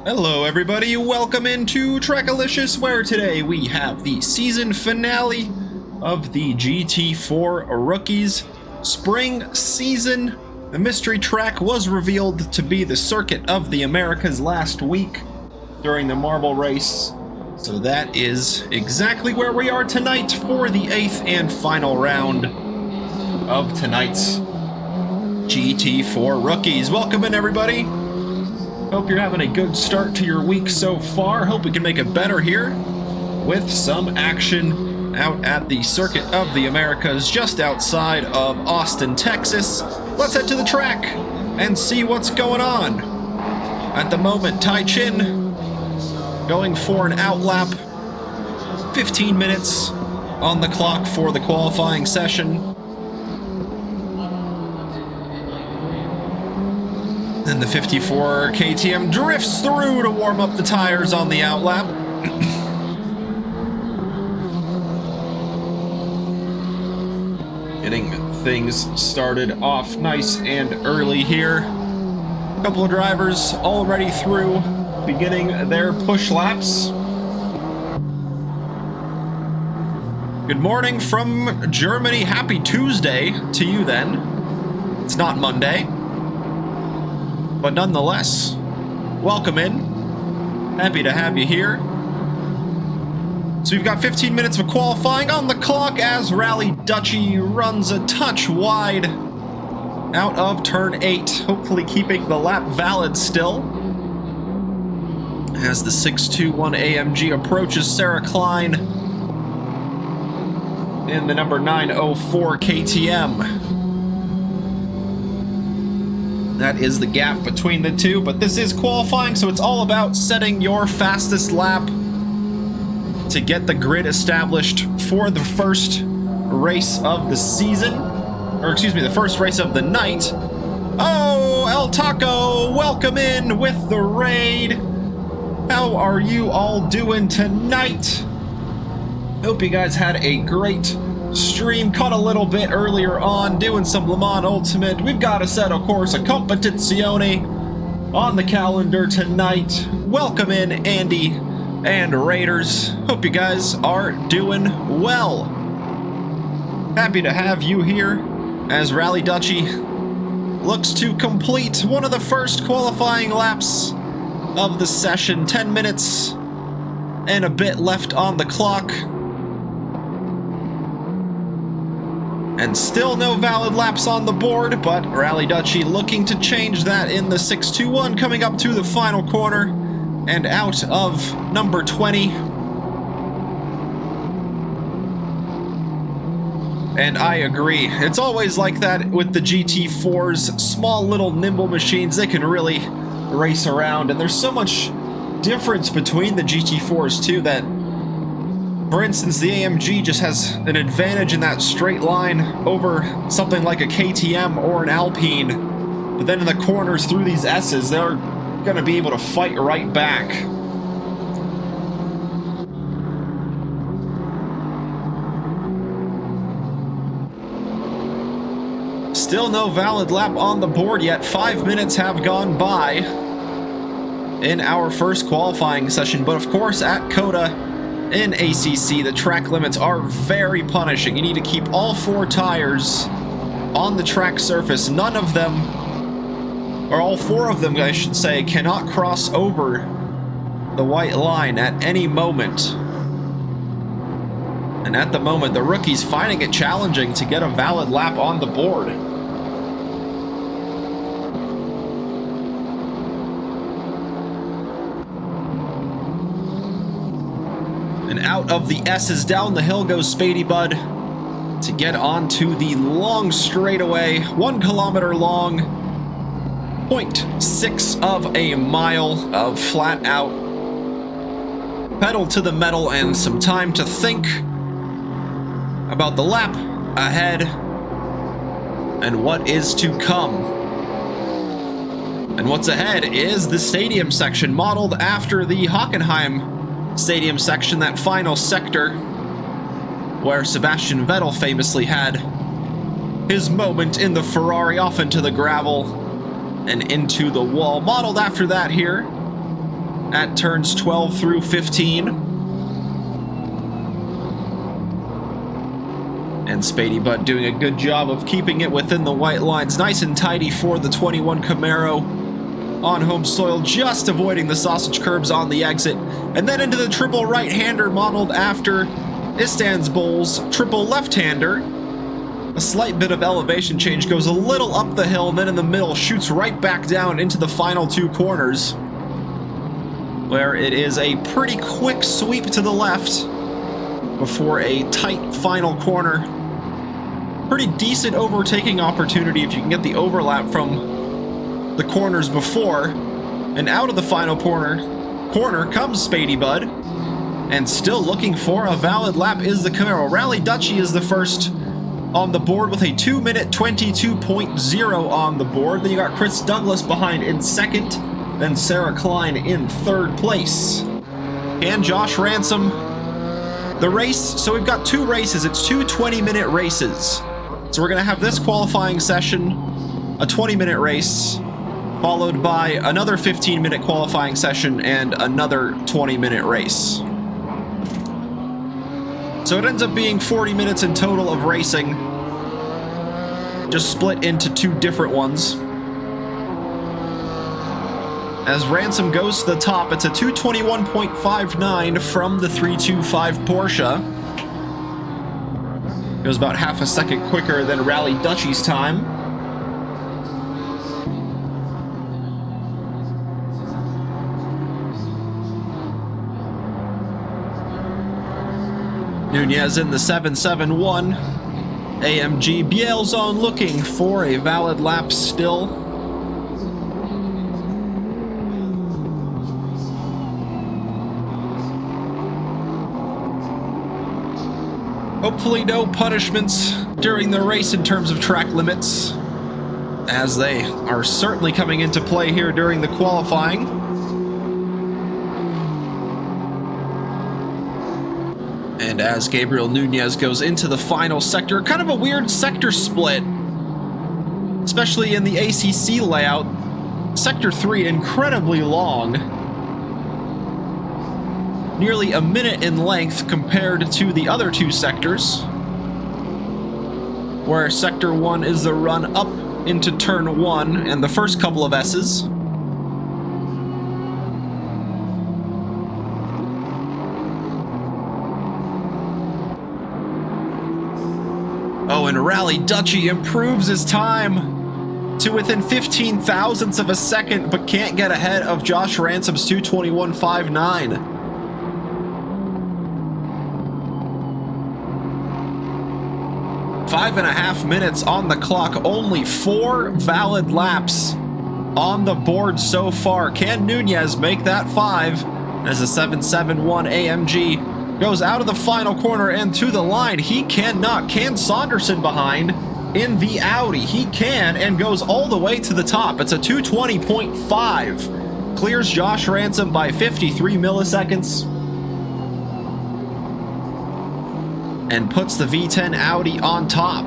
Hello everybody, welcome into Trekalicious, where today we have the season finale of the GT4 Rookies Spring Season. The mystery track was revealed to be the Circuit of the Americas last week during the marble race. So that is exactly where we are tonight for the 8th and final round of tonight's GT4 Rookies. Welcome in everybody. Hope you're having a good start to your week so far. Hope we can make it better here with some action out at the Circuit of the Americas just outside of Austin, Texas. Let's head to the track and see what's going on. At the moment, Tai Chin going for an outlap. 15 minutes on the clock for the qualifying session. Then the 54 KTM drifts through to warm up the tires on the outlap. Getting things started off nice and early here. A couple of drivers already through, beginning their push laps. Good morning from Germany. Happy Tuesday to you then. It's not Monday. But nonetheless, welcome in. Happy to have you here. So we've got 15 minutes of qualifying on the clock as Rally Dutchy runs a touch wide out of turn 8, hopefully keeping the lap valid still. As the 621 AMG approaches Sarah Klein in the number 904 KTM. That is the gap between the two, but this is qualifying, so it's all about setting your fastest lap to get the grid established for the first race of the season, or excuse me, the first race of the night. Oh, El Taco, welcome in with the raid. How are you all doing tonight? Hope you guys had a great stream. Caught a little bit earlier on doing some Le Mans Ultimate. We've got a set, of course, a Competizione on the calendar tonight. Welcome in, Andy and Raiders. Hope you guys are doing well. Happy to have you here as Rally Dutchy looks to complete one of the first qualifying laps of the session. 10 minutes and a bit left on the clock. And still no valid laps on the board, but Rally Dutchy looking to change that in the 621, coming up to the final corner and out of number 20. And I agree. It's always like that with the GT4s. Small little nimble machines, they can really race around. And there's so much difference between the GT4s too that, for instance, the AMG just has an advantage in that straight line over something like a KTM or an Alpine. But then in the corners through these S's, they're going to be able to fight right back. Still no valid lap on the board yet. 5 minutes have gone by in our first qualifying session. But of course, at COTA, in ACC, the track limits are very punishing. You need to keep all 4 tires on the track surface. None of them, or all 4 of them, I should say, cannot cross over the white line at any moment. And at the moment, the rookie's finding it challenging to get a valid lap on the board. And out of the S's, down the hill goes Spady Bud to get onto the long straightaway, 1 kilometer long, 0.6 of a mile of flat out pedal to the metal and some time to think about the lap ahead and what is to come. And what's ahead is the stadium section, modeled after the Hockenheim Stadium section, that final sector where Sebastian Vettel famously had his moment in the Ferrari off into the gravel and into the wall. Modeled after that here at turns 12 through 15. And Spady Bud doing a good job of keeping it within the white lines. Nice and tidy for the 21 Camaro on home soil, just avoiding the sausage curbs on the exit. And then into the triple right-hander modeled after Istanbul's triple left-hander. A slight bit of elevation change, goes a little up the hill, and then in the middle shoots right back down into the final two corners, where it is a pretty quick sweep to the left before a tight final corner. Pretty decent overtaking opportunity if you can get the overlap from the corners before. And out of the final corner comes Spady Bud, and still looking for a valid lap is the Camaro. Rally Dutchie is the first on the board with a 2-minute 22.0 on the board. Then you got Chris Douglas behind in second, then Sarah Klein in third place. And Josh Ransom, the race, so we've got two races. It's two 20-minute races. So we're going to have this qualifying session, a 20-minute race, followed by another 15-minute qualifying session and another 20-minute race. So it ends up being 40 minutes in total of racing, just split into two different ones. As Ransom goes to the top, it's a 2:21.59 from the 325 Porsche. Goes about half a second quicker than Rally Dutchie's time. Nunez in the 771 AMG Biel Zone, looking for a valid lap still. Hopefully no punishments during the race in terms of track limits, as they are certainly coming into play here during the qualifying. And as Gabriel Nunez goes into the final sector, kind of a weird sector split, especially in the ACC layout. Sector 3 incredibly long, nearly a minute in length compared to the other two sectors, where Sector 1 is the run up into Turn 1 and the first couple of S's. Oh, and Rally Dutchie improves his time to within 15 thousandths of a second, but can't get ahead of Josh Ransom's 2:21.59. Five and a half minutes on the clock, only 4 valid laps on the board so far. Can Nunez make that 5 as the 771 AMG goes out of the final corner and to the line? He cannot. Can Saunderson behind in the Audi? He can, and goes all the way to the top. It's a 2:20.5. Clears Josh Ransom by 53 milliseconds. And puts the V10 Audi on top.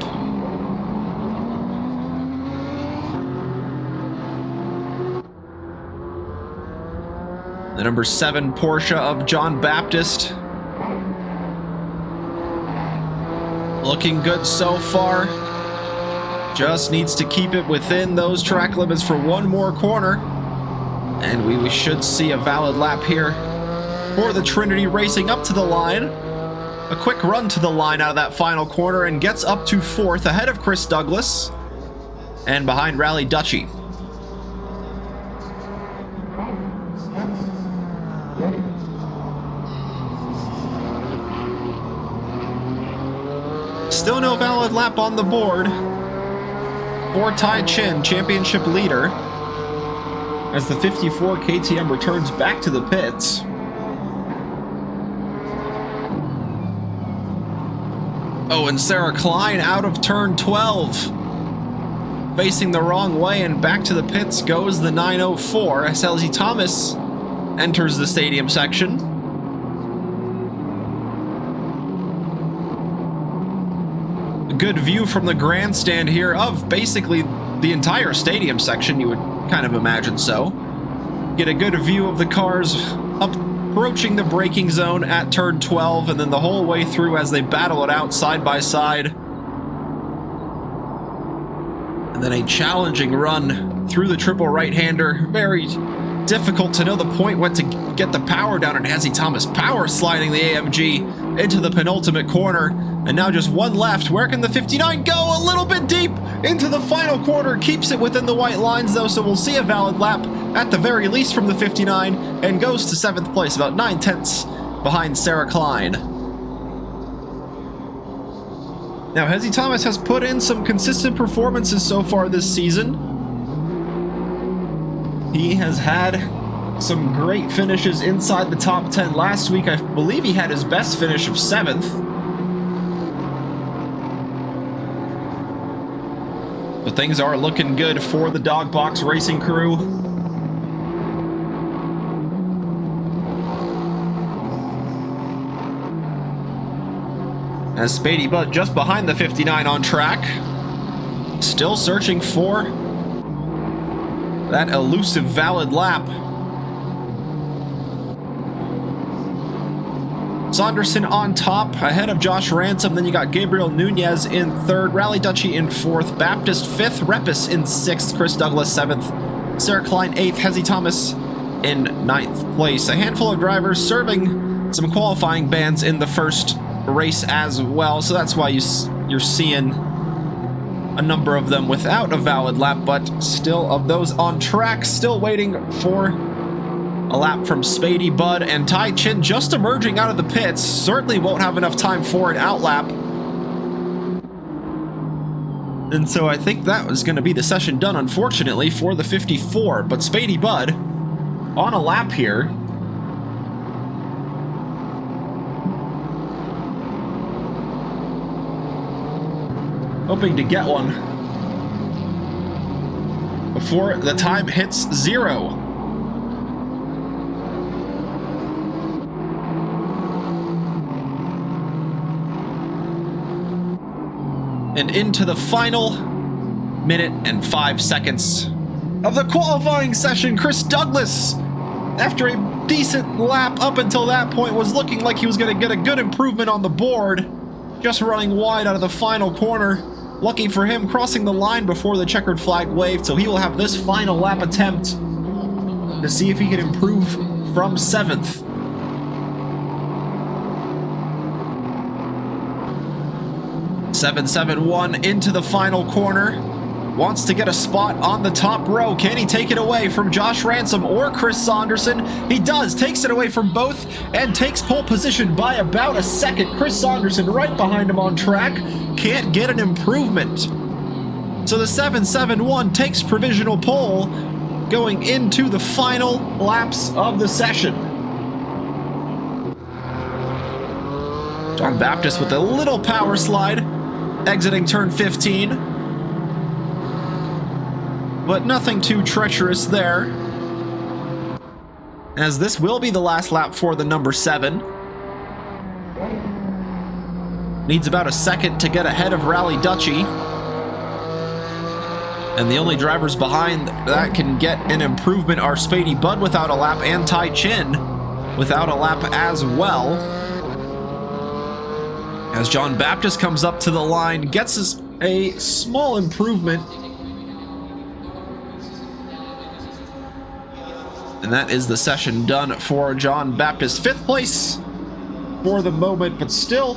The number 7 Porsche of John Baptist. Looking good so far. Just needs to keep it within those track limits for one more corner. And we should see a valid lap here for the Trinity Racing up to the line. A quick run to the line out of that final corner and gets up to 4th ahead of Chris Douglas and behind Rally Dutchie. Still no valid lap on the board for Tai Chin, championship leader, as the 54 KTM returns back to the pits. Oh, and Sarah Klein out of turn 12. Facing the wrong way and back to the pits goes the 904 as Elsie Thomas enters the stadium section. A good view from the grandstand here of basically the entire stadium section, you would kind of imagine so. Get a good view of the cars approaching the braking zone at turn 12, and then the whole way through as they battle it out side by side. And then a challenging run through the triple right-hander. Very difficult to know the point when to get the power down, and Hezzy Thomas power sliding the AMG into the penultimate corner. And now just one left. Where can the 59 go? A little bit deep into the final corner. Keeps it within the white lines though, so we'll see a valid lap at the very least from the 59, and goes to 7th place, about 9/10 behind Sarah Klein. Now, Hezzy Thomas has put in some consistent performances so far this season. He has had some great finishes inside the top 10. Last week, I believe he had his best finish of 7th. But things are looking good for the Dog Box Racing crew. As Spady Butt just behind the 59 on track. Still searching for that elusive valid lap. Saunderson on top, ahead of Josh Ransom. Then you got Gabriel Nunez in 3rd, Rally Dutchy in 4th, Baptist 5th, Repis in 6th, Chris Douglas 7th, Sarah Klein 8th, Hezzy Thomas in 9th place. A handful of drivers serving some qualifying bans in the first race as well, so that's why you're seeing a number of them without a valid lap, but still of those on track, still waiting for a lap from Spady Bud, and Tai Chin just emerging out of the pits. Certainly won't have enough time for an outlap. And so I think that was going to be the session done, unfortunately, for the 54, but Spady Bud on a lap here. Hoping to get one before the time hits 0. And into the final minute and 5 seconds of the qualifying session, Chris Douglas, after a decent lap up until that point, was looking like he was going to get a good improvement on the board. Just running wide out of the final corner. Lucky for him, crossing the line before the checkered flag waved, so he will have this final lap attempt to see if he can improve from 7th. .771 into the final corner. Wants to get a spot on the top row. Can he take it away from Josh Ransom or Chris Saunderson? He does. Takes it away from both and takes pole position by about a second. Chris Saunderson right behind him on track. Can't get an improvement. So the 771 takes provisional pole going into the final laps of the session. John Baptist with a little power slide exiting turn 15. But nothing too treacherous there, as this will be the last lap for the number 7. Needs about a second to get ahead of Rally Dutchy. And the only drivers behind that can get an improvement are Spady Bud without a lap and Tai Chin without a lap as well. As John Baptist comes up to the line, gets us a small improvement. And that is the session done for John Baptist. 5th place for the moment, but still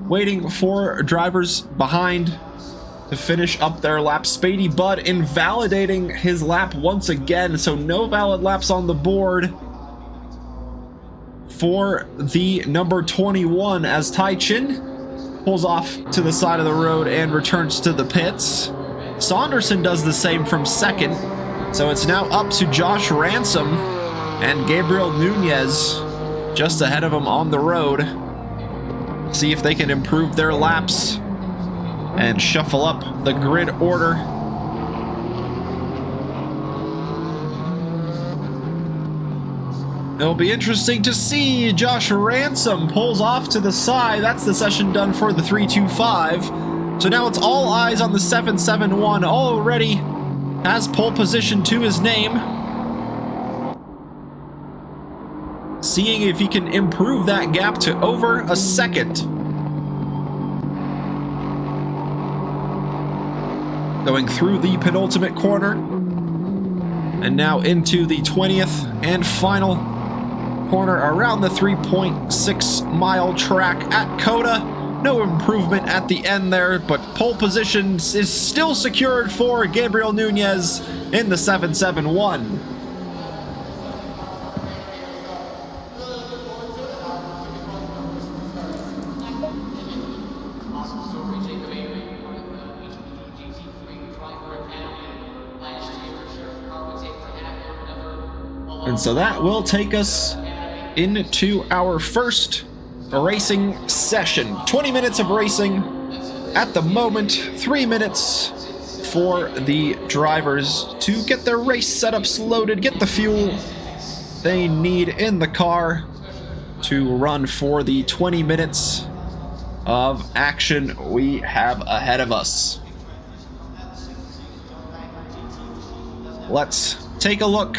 waiting for drivers behind to finish up their lap. Spady Bud invalidating his lap once again, so no valid laps on the board for the number 21 as Tai Chin pulls off to the side of the road and returns to the pits. Saunderson does the same from 2nd. So it's now up to Josh Ransom and Gabriel Nunez just ahead of him on the road. See if they can improve their laps and shuffle up the grid order. It'll be interesting to see. Josh Ransom pulls off to the side. That's the session done for the 325. So now it's all eyes on the 771 already. Has pole position to his name. seeing if he can improve that gap to over a second. Going through the penultimate corner, and now into the 20th and final corner around the 3.6 mile track at COTA. No improvement at the end there, but pole position is still secured for Gabriel Nunez in the 771. And so that will take us into our first racing session. 20 minutes of racing at the moment, 3 minutes for the drivers to get their race setups loaded, get the fuel they need in the car to run for the 20 minutes of action we have ahead of us. Let's take a look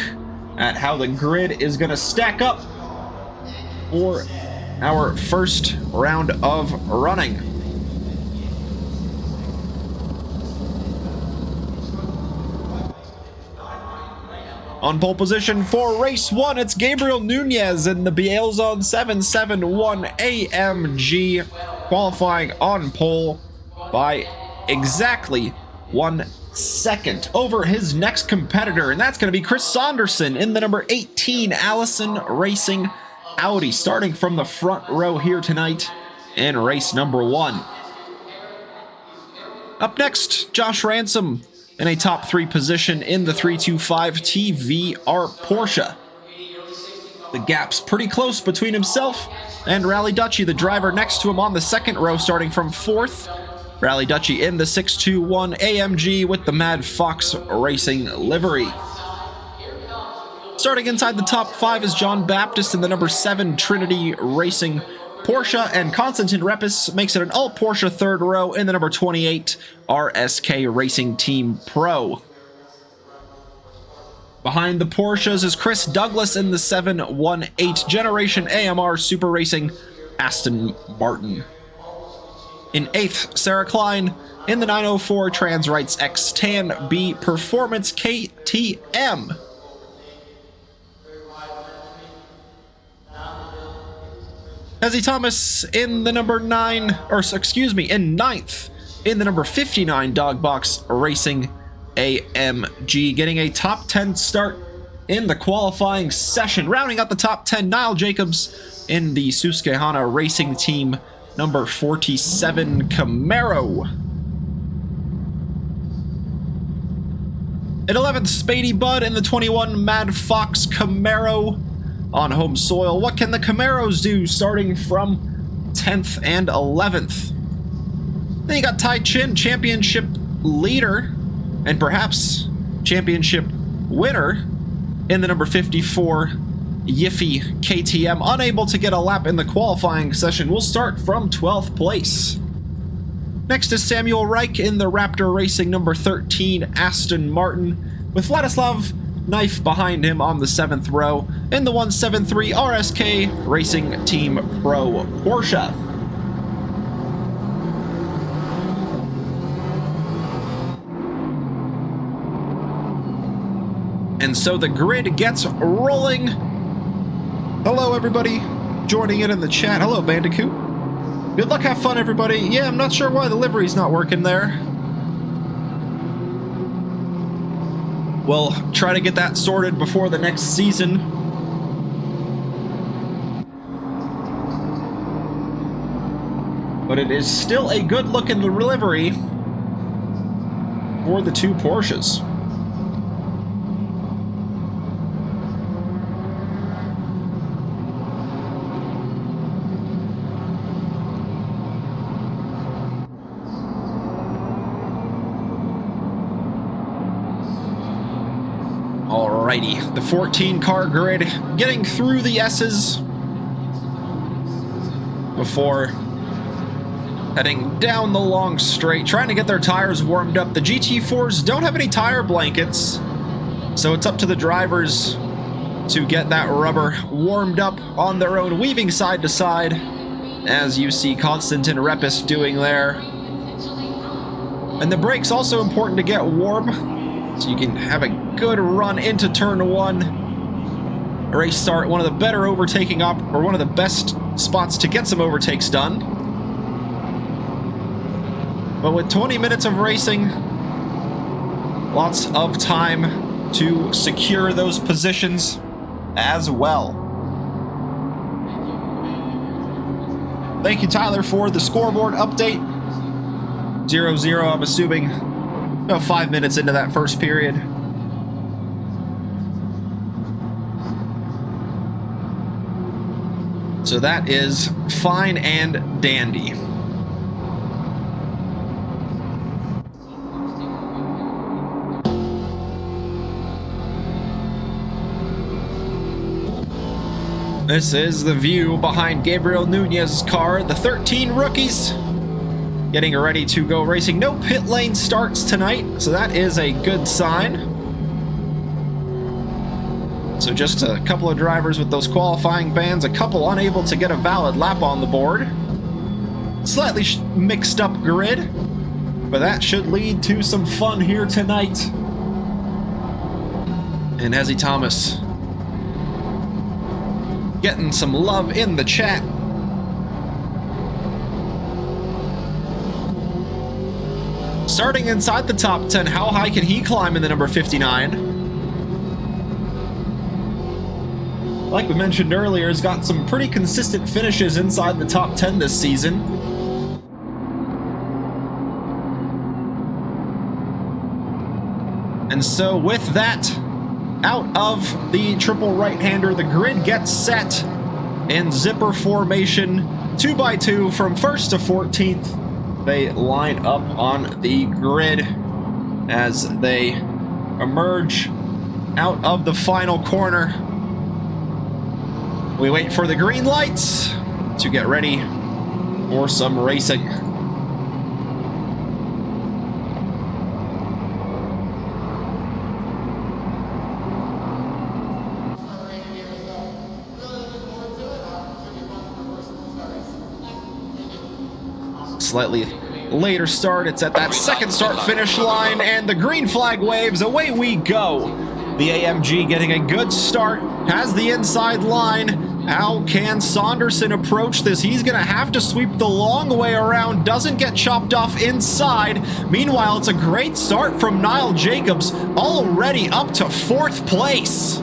at how the grid is going to stack up for our first round of running. On pole position for race 1, it's Gabriel Nunez in the Bielzone 771 AMG, qualifying on pole by exactly 1 second over his next competitor, and that's going to be Chris Saunderson in the number 18 Allison Racing Audi, starting from the front row here tonight in race number 1. Up next, Josh Ransom in a top 3 position in the 325 TVR Porsche. The gap's pretty close between himself and Rally Dutchy, the driver next to him on the second row, starting from 4th. Rally Dutchy in the 621 AMG with the Mad Fox Racing livery. Starting inside the top 5 is John Baptist in the number 7 Trinity Racing Porsche, and Konstantin Repis makes it an all Porsche third row in the number 28 RSK Racing Team Pro. Behind the Porsches is Chris Douglas in the 718 Generation AMR Super Racing Aston Martin. In 8th, Sarah Klein in the 904 Transrights X-Tan B Performance KTM. Hezzy Thomas in the number 9, or excuse me, in 9th, in the number 59 Dogbox Racing AMG, getting a top 10 start in the qualifying session. Rounding out the top 10, Niall Jacobs in the Susquehanna Racing Team number 47 Camaro. At 11th, Spady Budd in the 21 Mad Fox Camaro on home soil. What can the Camaros do starting from 10th and 11th? Then you got Ty Chin, championship leader and perhaps championship winner in the number 54 Yiffy KTM, unable to get a lap in the qualifying session. We'll start from 12th place. Next is Samuel Reich in the Raptor Racing number 13 Aston Martin, with Vladislav Knife behind him on the 7th row in the 173 RSK Racing Team Pro Porsche. And so the grid gets rolling. Hello everybody joining in the chat. Hello Bandicoot. Good luck, have fun everybody. Yeah, I'm not sure why the livery's not working there. We'll try to get that sorted before the next season. But it is still a good look in the livery for the two Porsches. Alrighty, the 14 car grid getting through the S's before heading down the long straight, trying to get their tires warmed up. The GT4s don't have any tire blankets, so it's up to the drivers to get that rubber warmed up on their own, weaving side to side, as you see Konstantin Repis doing there. And the brakes also important to get warm, so you can have a good run into turn 1. Race start, one of the better overtaking or one of the best spots to get some overtakes done. But with 20 minutes of racing, lots of time to secure those positions as well. Thank you, Tyler, for the scoreboard update. 0-0, I'm assuming, about 5 minutes into that first period. So that is fine and dandy. This is the view behind Gabriel Nunez's car. The 13 rookies getting ready to go racing. No pit lane starts tonight, so that is a good sign. So just a couple of drivers with those qualifying bans, a couple unable to get a valid lap on the board. Slightly mixed up grid, but that should lead to some fun here tonight. And Hezzy Thomas getting some love in the chat. Starting inside the top 10, how high can he climb in the number 59? Like we mentioned earlier, has got some pretty consistent finishes inside the top 10 this season. And so with that, out of the triple right-hander, the grid gets set in zipper formation, 2x2 from 1st to 14th. They line up on the grid as they emerge out of the final corner. We wait for the green lights to get ready for some racing. Slightly later start. It's at that second start finish line, and the green flag waves. Away we go. The AMG getting a good start, has the inside line. How can Saunderson approach this? He's going to have to sweep the long way around, doesn't get chopped off inside. Meanwhile, it's a great start from Niall Jacobs, already up to 4th place.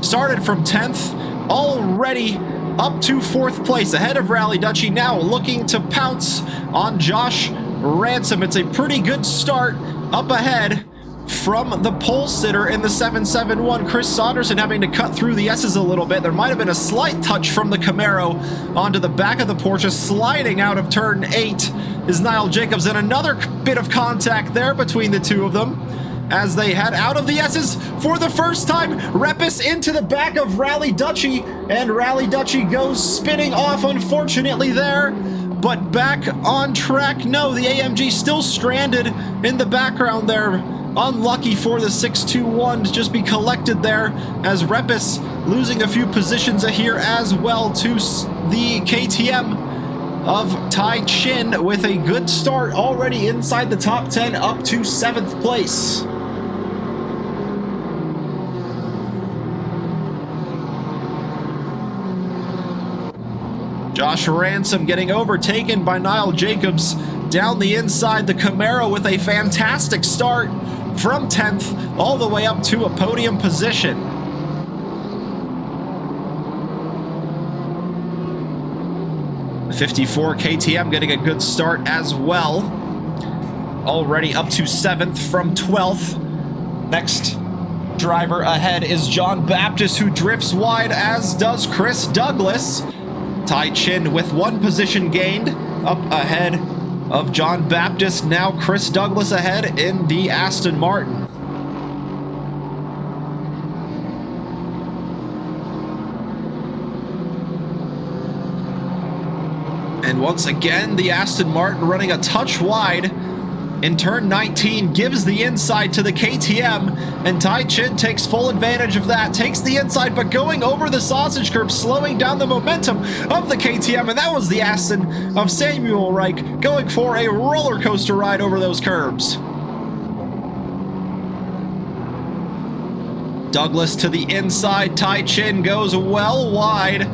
Started from 10th, already up to 4th place, ahead of Rally Dutchy, now looking to pounce on Josh Ransom. It's a pretty good start up ahead from the pole sitter in the 771. Chris Saunderson having to cut through the S's a little bit. There might have been a slight touch from the Camaro onto the back of the Porsche. Sliding out of turn 8 is Niall Jacobs, and another bit of contact there between the two of them as they head out of the S's for the first time. Repis into the back of Rally Dutchy, and Rally Dutchy goes spinning off, unfortunately there, but back on track. No, the AMG still stranded in the background there. Unlucky for the 621 to just be collected there, as Repis losing a few positions here as well to the KTM of Tai Chin with a good start already inside the top 10, up to 7th place. Josh Ransom getting overtaken by Niall Jacobs down the inside. The Camaro with a fantastic start from 10th all the way up to a podium position. The 54 KTM getting a good start as well. Already up to 7th from 12th. Next driver ahead is John Baptist, who drifts wide, as does Chris Douglas. Tai Chin with 1 position gained up ahead of John Baptist. Now Chris Douglas ahead in the Aston Martin. And once again, the Aston Martin running a touch wide in turn 19 gives the inside to the KTM, and Tai Chin takes full advantage of that, takes the inside, but going over the sausage curb, slowing down the momentum of the KTM, and that was the Aston of Samuel Reich going for a roller coaster ride over those curbs. Douglas to the inside, Tai Chin goes well wide,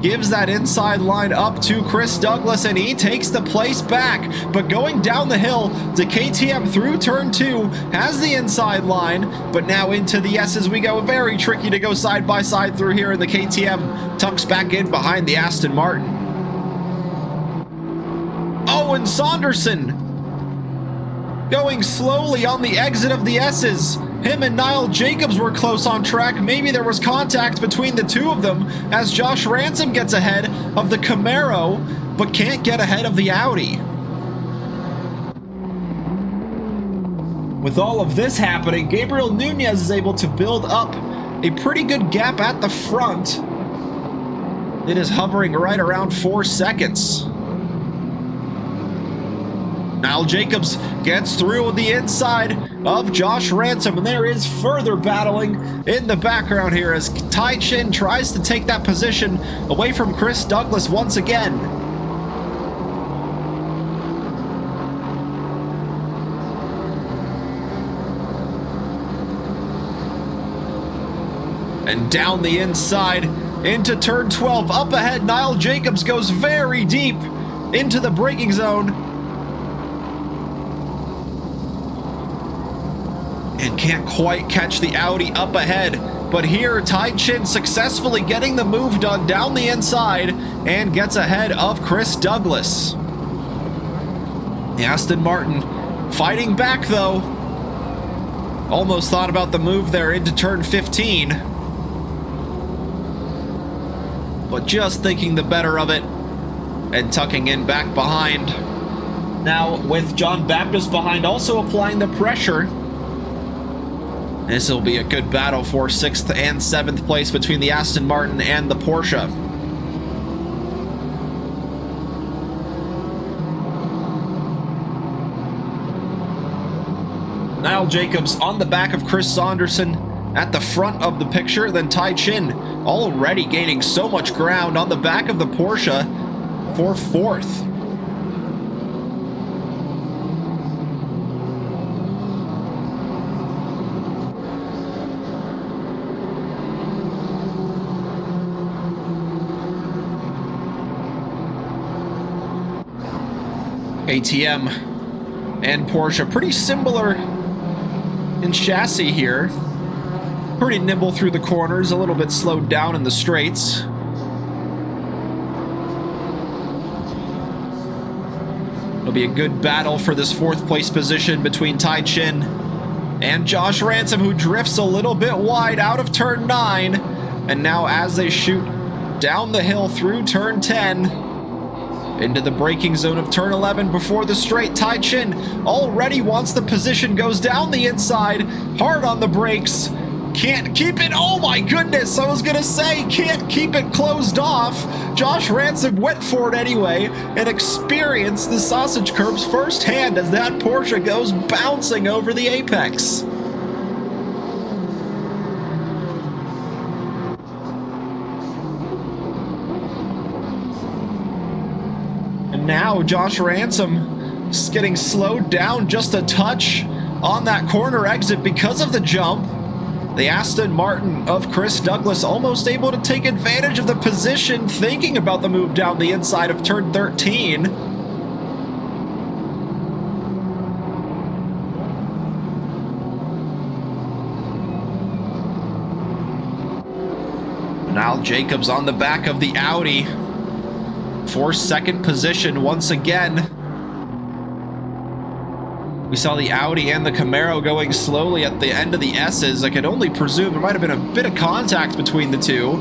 gives that inside line up to Chris Douglas, and he takes the place back. But going down the hill, the KTM through turn 2 has the inside line, but now into the S's we go. Very tricky to go side by side through here, and the KTM tucks back in behind the Aston Martin. Owen Saunderson going slowly on the exit of the S's. Him and Niall Jacobs were close on track. Maybe there was contact between the two of them as Josh Ransom gets ahead of the Camaro, but can't get ahead of the Audi. With all of this happening, Gabriel Nunez is able to build up a pretty good gap at the front. It is hovering right around 4 seconds. Niall Jacobs gets through the inside of Josh Ransom, and there is further battling in the background here as Tai Chin tries to take that position away from Chris Douglas once again. And down the inside into turn 12. Up ahead, Niall Jacobs goes very deep into the braking zone and can't quite catch the Audi up ahead. But here, Tai Chin successfully getting the move done down the inside and gets ahead of Chris Douglas. The Aston Martin fighting back though. Almost thought about the move there into turn 15. But just thinking the better of it and tucking in back behind. Now with John Baptist behind also applying the pressure. This will be a good battle for 6th and 7th place between the Aston Martin and the Porsche. Niall Jacobs on the back of Chris Saunderson at the front of the picture, then Tai Chin already gaining so much ground on the back of the Porsche for 4th. KTM and Porsche pretty similar in chassis here. Pretty nimble through the corners, a little bit slowed down in the straights. It'll be a good battle for this 4th place position between Tai Chin and Josh Ransom, who drifts a little bit wide out of turn 9. And now as they shoot down the hill through turn 10, into the braking zone of turn 11 before the straight, Tai Chin already wants the position, goes down the inside, hard on the brakes, can't keep it, oh my goodness, I was gonna say, can't keep it closed off. Josh Ransom went for it anyway and experienced the sausage curbs firsthand as that Porsche goes bouncing over the apex. Now Josh Ransom is getting slowed down just a touch on that corner exit because of the jump. The Aston Martin of Chris Douglas almost able to take advantage of the position, thinking about the move down the inside of turn 13. Now Jacobs on the back of the Audi for 2nd position once again. We saw the Audi and the Camaro going slowly at the end of the S's. I could only presume there might have been a bit of contact between the two.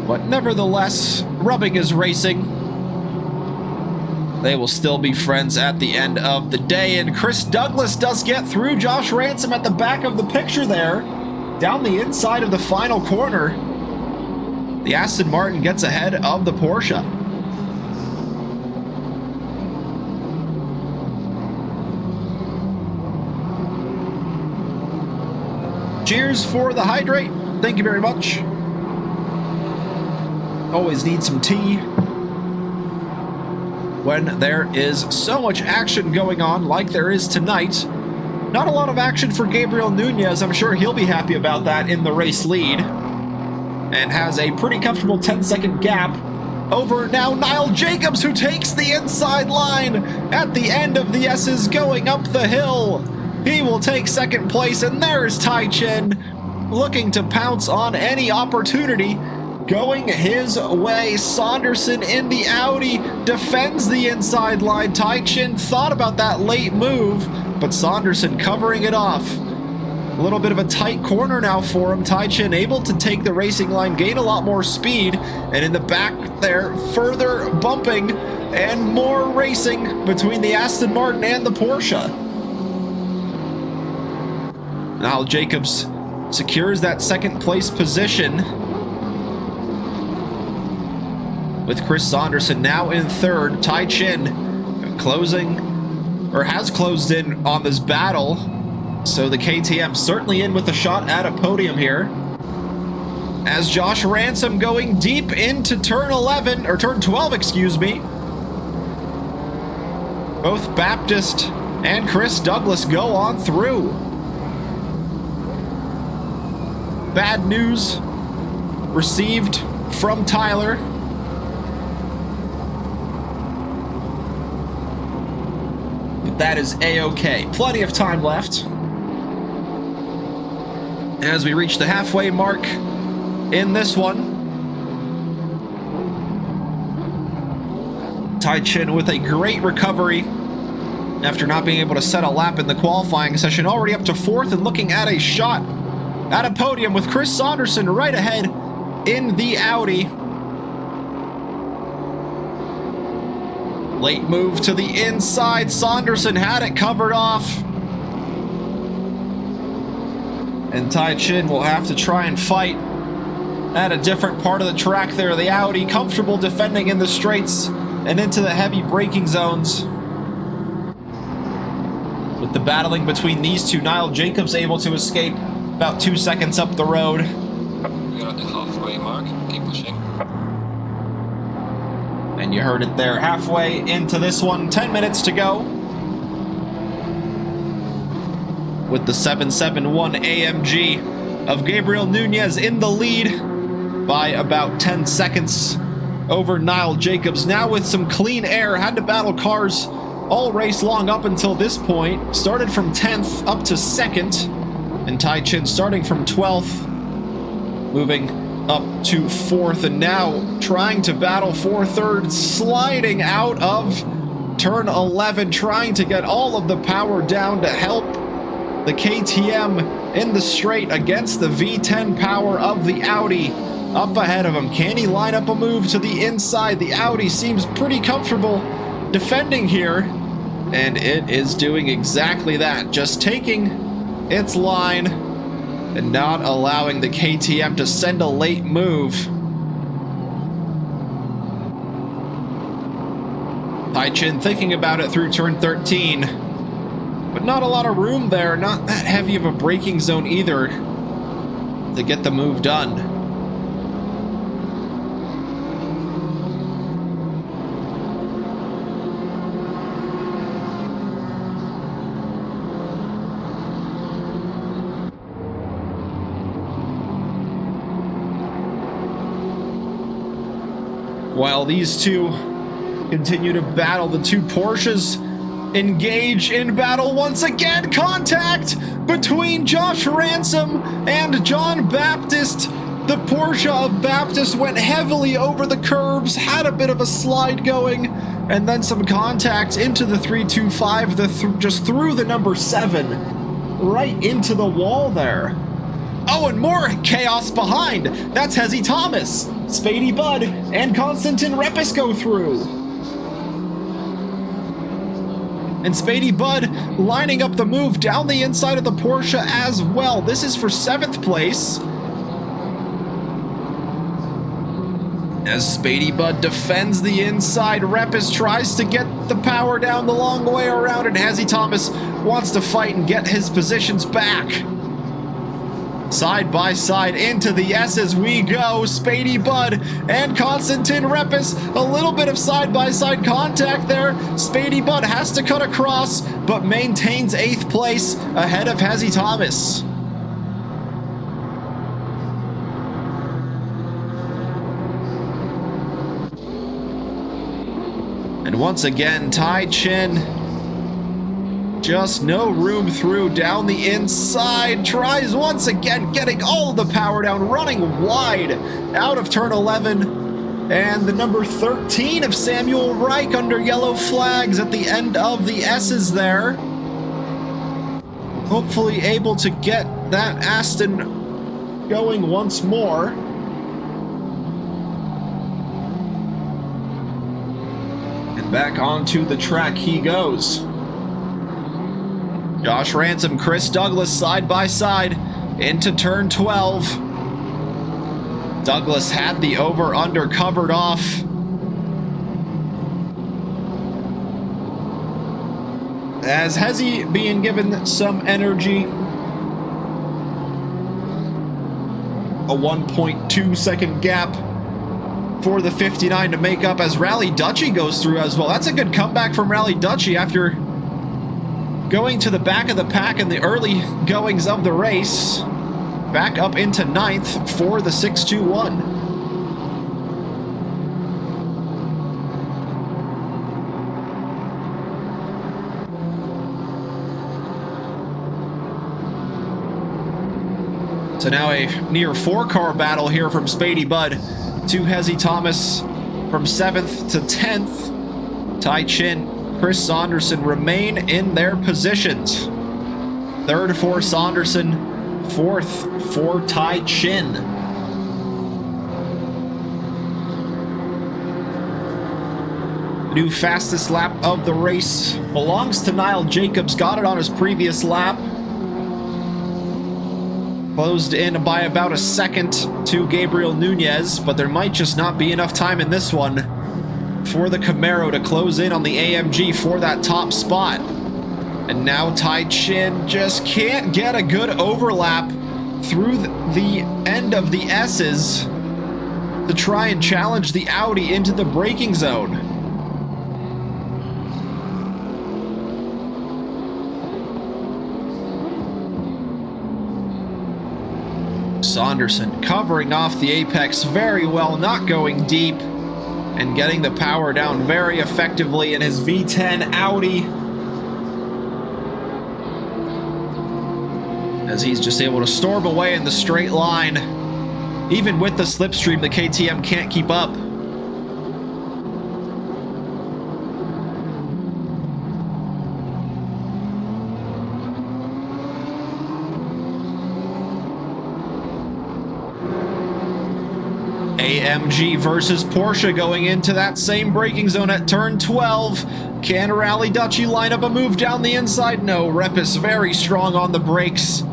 But nevertheless, rubbing is racing. They will still be friends at the end of the day, and Chris Douglas does get through Josh Ransom at the back of the picture there, down the inside of the final corner. The Aston Martin gets ahead of the Porsche. Cheers for the hydrate. Thank you very much. Always need some tea when there is so much action going on like there is tonight. Not a lot of action for Gabriel Nunez. I'm sure he'll be happy about that in the race lead. And has a pretty comfortable 10-second gap over now Niall Jacobs, who takes the inside line at the end of the S's going up the hill. He will take second place, and there's Tai Chin looking to pounce on any opportunity going his way. Saunderson in the Audi defends the inside line. Tai Chin thought about that late move, but Saunderson covering it off. A little bit of a tight corner now for him. Tai Chin able to take the racing line, gain a lot more speed, and in the back there, further bumping and more racing between the Aston Martin and the Porsche. Now Jacobs secures that second place position, with Chris Saunderson now in third. Tai Chin closing, or has closed in on this battle, so the KTM certainly in with a shot at a podium here. As Josh Ransom going deep into turn 11, or turn 12, excuse me. Both Baptist and Chris Douglas go on through. Bad news received from Tyler. That is A-okay. Plenty of time left as we reach the halfway mark in this one. Tai Chin with a great recovery after not being able to set a lap in the qualifying session. Already up to fourth and looking at a shot at a podium with Chris Saunderson right ahead in the Audi. Late move to the inside. Saunderson had it covered off. And Tai Chin will have to try and fight at a different part of the track there. The Audi comfortable defending in the straights and into the heavy braking zones. With the battling between these two, Niall Jacobs able to escape about 2 seconds up the road. We're at the halfway mark. Keep pushing. And you heard it there, halfway into this one, 10 minutes to go. With the 771 AMG of Gabriel Nunez in the lead by about 10 seconds over Niall Jacobs. Now with some clean air, had to battle cars all race long up until this point. Started from 10th up to 2nd. And Tai Chin starting from 12th, moving up to 4th, and now trying to battle for 3rd, sliding out of turn 11, trying to get all of the power down to help the KTM in the straight against the V10 power of the Audi up ahead of him. Can he line up a move to the inside? The Audi seems pretty comfortable defending here, and it is doing exactly that, just taking its line and not allowing the KTM to send a late move. Tai Chin thinking about it through turn 13, but not a lot of room there, not that heavy of a braking zone either to get the move done. While these two continue to battle, the two Porsches engage in battle once again. Contact between Josh Ransom and John Baptist. The Porsche of Baptist went heavily over the curbs, had a bit of a slide going, and then some contact into the 325, just through the number 7, right into the wall there. Oh, and more chaos behind. That's Hezzy Thomas, Spady Budd, and Konstantin Repis go through. And Spady Budd lining up the move down the inside of the Porsche as well. This is for 7th place. As Spady Bud defends the inside, Repis tries to get the power down the long way around, and Hezzy Thomas wants to fight and get his positions back. Side by side into the S's we go. Spady Bud and Konstantin Repis. A little bit of side-by-side contact there. Spady Bud has to cut across, but maintains 8th place ahead of Hezzy Thomas. And once again, Tai Chin, just no room through down the inside. Tries once again, getting all of the power down, running wide out of turn 11. And the number 13 of Samuel Reich under yellow flags at the end of the S's there. Hopefully able to get that Aston going once more. Back onto the track he goes. Josh Ransom, Chris Douglas side by side into turn 12. Douglas had the over-under covered off. As Hezzy being given some energy. A 1.2 second gap for the 59 to make up as Rally Dutchy goes through as well. That's a good comeback from Rally Dutchy after going to the back of the pack in the early goings of the race. Back up into 9th for the 621. So now a near 4-car battle here from Spady Bud to Hezzy Thomas from 7th to 10th. Tai Chin, Chris Saunderson remain in their positions. 3rd for Saunderson, 4th for Tai Chin. New fastest lap of the race belongs to Niall Jacobs. Got it on his previous lap. Closed in by about a second to Gabriel Nunez, but there might just not be enough time in this one for the Camaro to close in on the AMG for that top spot. And now Tai Chin just can't get a good overlap through the end of the S's to try and challenge the Audi into the braking zone. Saunderson covering off the apex very well, not going deep, and getting the power down very effectively in his V10 Audi. As he's just able to storm away in the straight line. Even with the slipstream, the KTM can't keep up. AMG versus Porsche going into that same braking zone at turn 12. Can Rally Dutchy line up a move down the inside? No, Repis very strong on the brakes.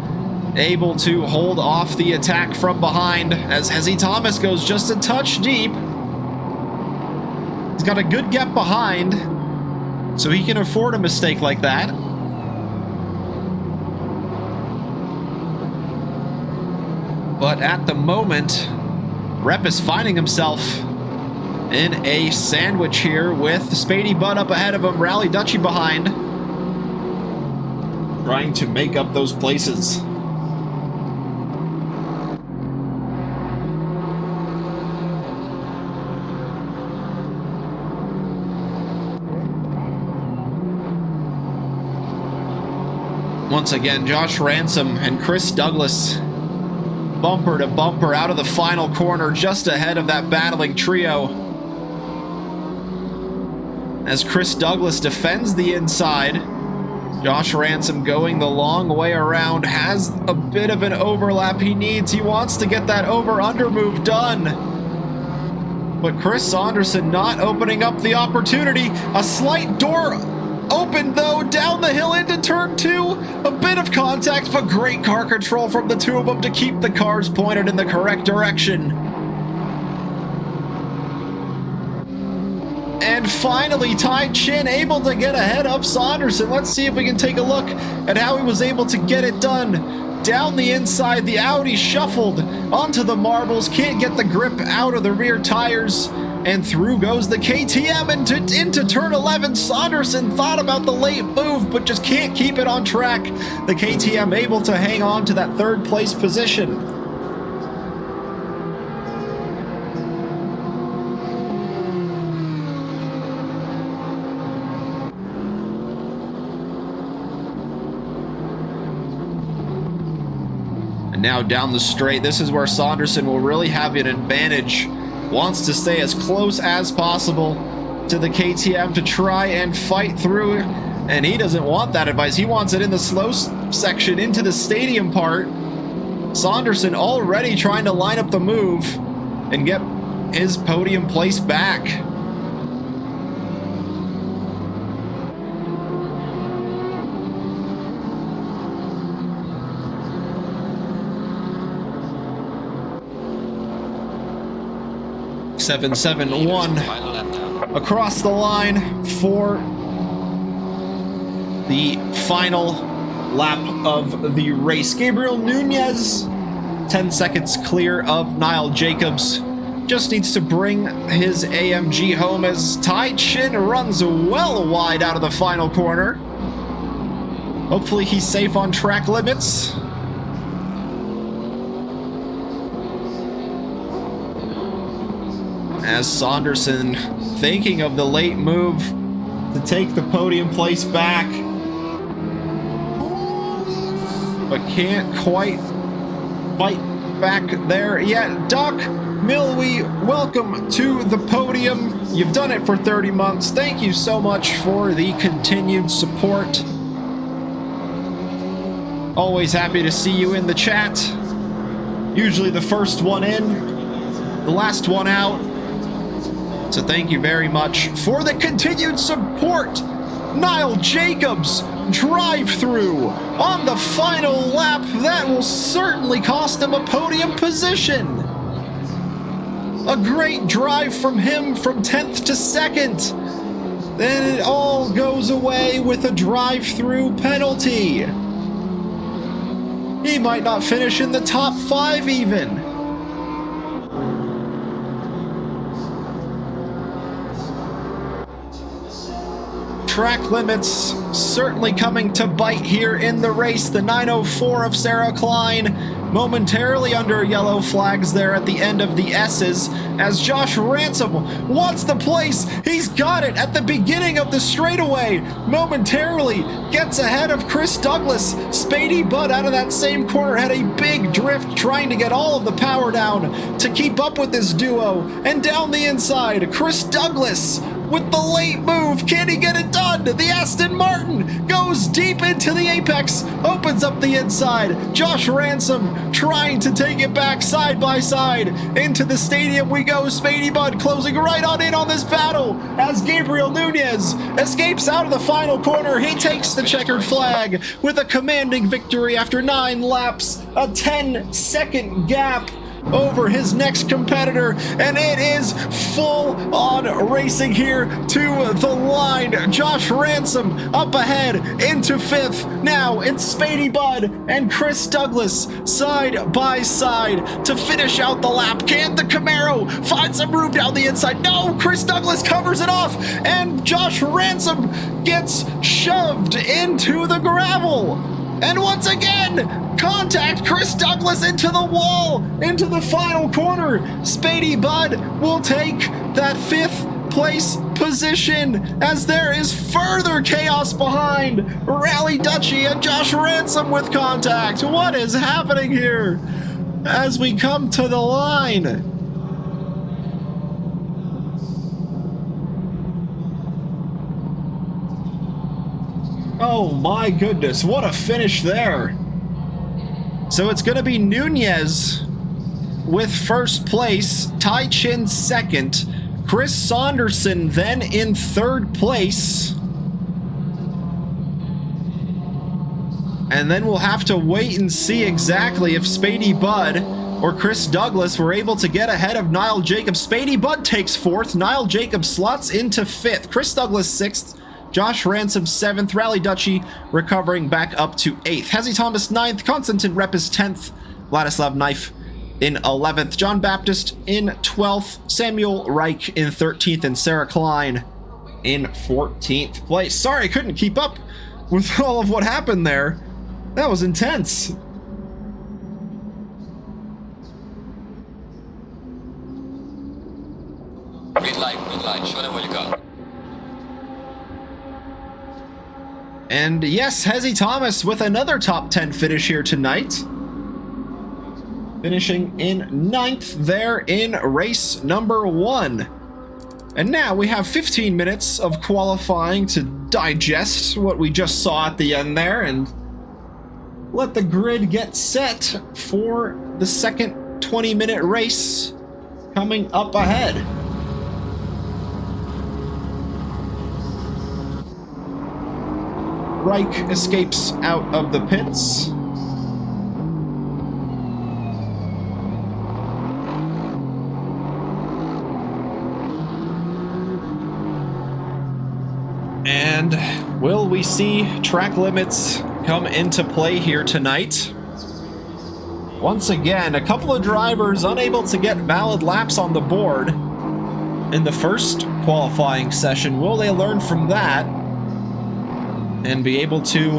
Able to hold off the attack from behind as Hezzy Thomas goes just a touch deep. He's got a good gap behind, so he can afford a mistake like that. But at the moment, Repis finding himself in a sandwich here with Spady Bud up ahead of him, Rally Dutchy behind, trying to make up those places. Once again, Josh Ransom and Chris Douglas bumper to bumper out of the final corner just ahead of that battling trio. As Chris Douglas defends the inside, Josh Ransom going the long way around, has a bit of an overlap he needs. He wants to get that over-under move done. But Chris Saunderson not opening up the opportunity. A slight door open though, down the hill into turn 2. A bit of contact, but great car control from the two of them to keep the cars pointed in the correct direction. And finally, Tai Chin able to get ahead of Saunderson. Let's see if we can take a look at how he was able to get it done. Down the inside, the Audi shuffled onto the marbles, can't get the grip out of the rear tires, and through goes the KTM into turn 11. Saunderson thought about the late move, but just can't keep it on track. The KTM able to hang on to that third place position. Now down the straight, this is where Saunderson will really have an advantage. Wants to stay as close as possible to the KTM to try and fight through, and he doesn't want that advice. He wants it in the slow section into the stadium part. Saunderson already trying to line up the move and get his podium place back. .771 across the line for the final lap of the race. Gabriel Nunez, 10 seconds clear of Niall Jacobs. Just needs to bring his AMG home as Tai Chin runs well wide out of the final corner. Hopefully he's safe on track limits. As Saunderson thinking of the late move to take the podium place back, but can't quite fight back there yet. Doc Milwee, welcome to the podium. You've done it for 30 months. Thank you so much for the continued support. Always happy to see you in the chat. Usually the first one in, the last one out. So thank you very much for the continued support. Niall Jacobs drive through on the final lap. That will certainly cost him a podium position. A great drive from him from 10th to 2nd. Then it all goes away with a drive-through penalty. He might not finish in the top 5 even. Track limits certainly coming to bite here in the race. The 904 of Sarah Klein momentarily under yellow flags there at the end of the S's as Josh Ransom wants the place. He's got it at the beginning of the straightaway. Momentarily gets ahead of Chris Douglas. Spady Bud out of that same corner had a big drift trying to get all of the power down to keep up with this duo. And down the inside, Chris Douglas with the late move. Can he get it done? The Aston Martin goes deep into the apex, opens up the inside. Josh Ransom trying to take it back side by side. Into the stadium we go. Spady Bud closing right on in on this battle as Gabriel Nunez escapes out of the final corner. He takes the checkered flag with a commanding victory after 9 laps, a 10-second gap over his next competitor, and it is full on racing here to the line. Josh Ransom up ahead into 5th. Now it's Spady Bud and Chris Douglas side by side to finish out the lap. Can the Camaro find some room down the inside? No, Chris Douglas covers it off, and Josh Ransom gets shoved into the gravel. And once again, contact. Chris Douglas into the wall, into the final corner. Spady Bud will take that 5th place position as there is further chaos behind. Rally Dutchy and Josh Ransom with contact. What is happening here as we come to the line? Oh my goodness, what a finish there. So it's going to be Nunez with 1st place, Tai Chin 2nd, Chris Saunderson then in 3rd place. And then we'll have to wait and see exactly if Spady Bud or Chris Douglas were able to get ahead of Niall Jacobs. Spady Budd takes 4th. Niall Jacobs slots into 5th. Chris Douglas 6th. Josh Ransom 7th. Rally Dutchy recovering back up to 8th. Hezzy Thomas 9th. Konstantin Repis 10th. Vladislav Knife in 11th. John Baptist in 12th. Samuel Reich in 13th. And Sarah Klein in 14th place. Sorry, I couldn't keep up with all of what happened there. That was intense. Green light, show them what you got. And yes, Hezzy Thomas with another top 10 finish here tonight. Finishing in 9th there in race number 1. And now we have 15 minutes of qualifying to digest what we just saw at the end there and let the grid get set for the second 20-minute race coming up ahead. Reich escapes out of the pits. And will we see track limits come into play here tonight? Once again, a couple of drivers unable to get valid laps on the board in the first qualifying session. Will they learn from that and be able to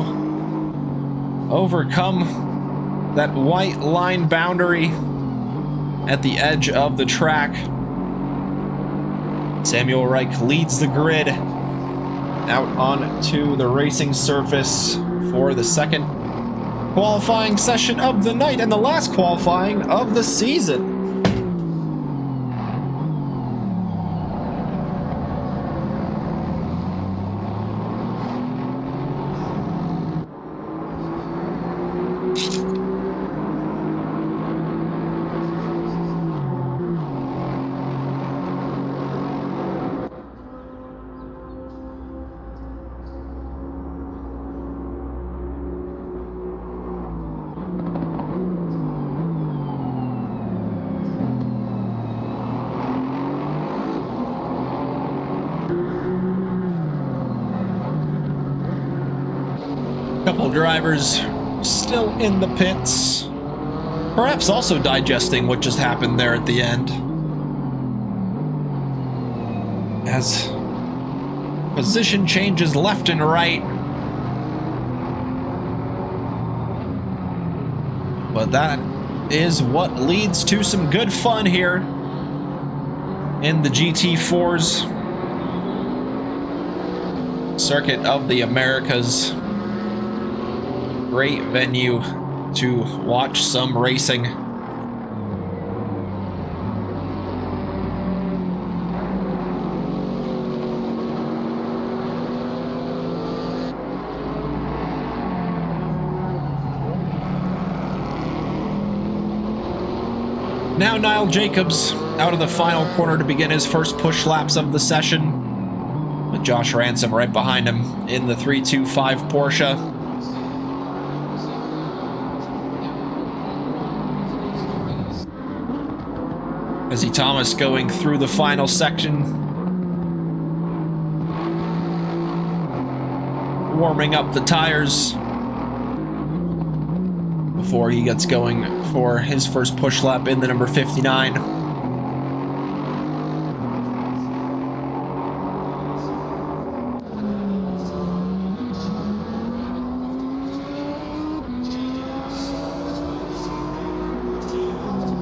overcome that white line boundary at the edge of the track? Samuel Reich leads the grid out onto the racing surface for the second qualifying session of the night and the last qualifying of the season. Couple drivers still in the pits, perhaps also digesting what just happened there at the end, as position changes left and right. But that is what leads to some good fun here in the GT4's Circuit of the Americas. Great venue to watch some racing. Now Niall Jacobs out of the final corner to begin his first push laps of the session, with Josh Ransom right behind him in the 325 Porsche. Hezzy Thomas going through the final section, warming up the tires before he gets going for his first push lap in the number 59.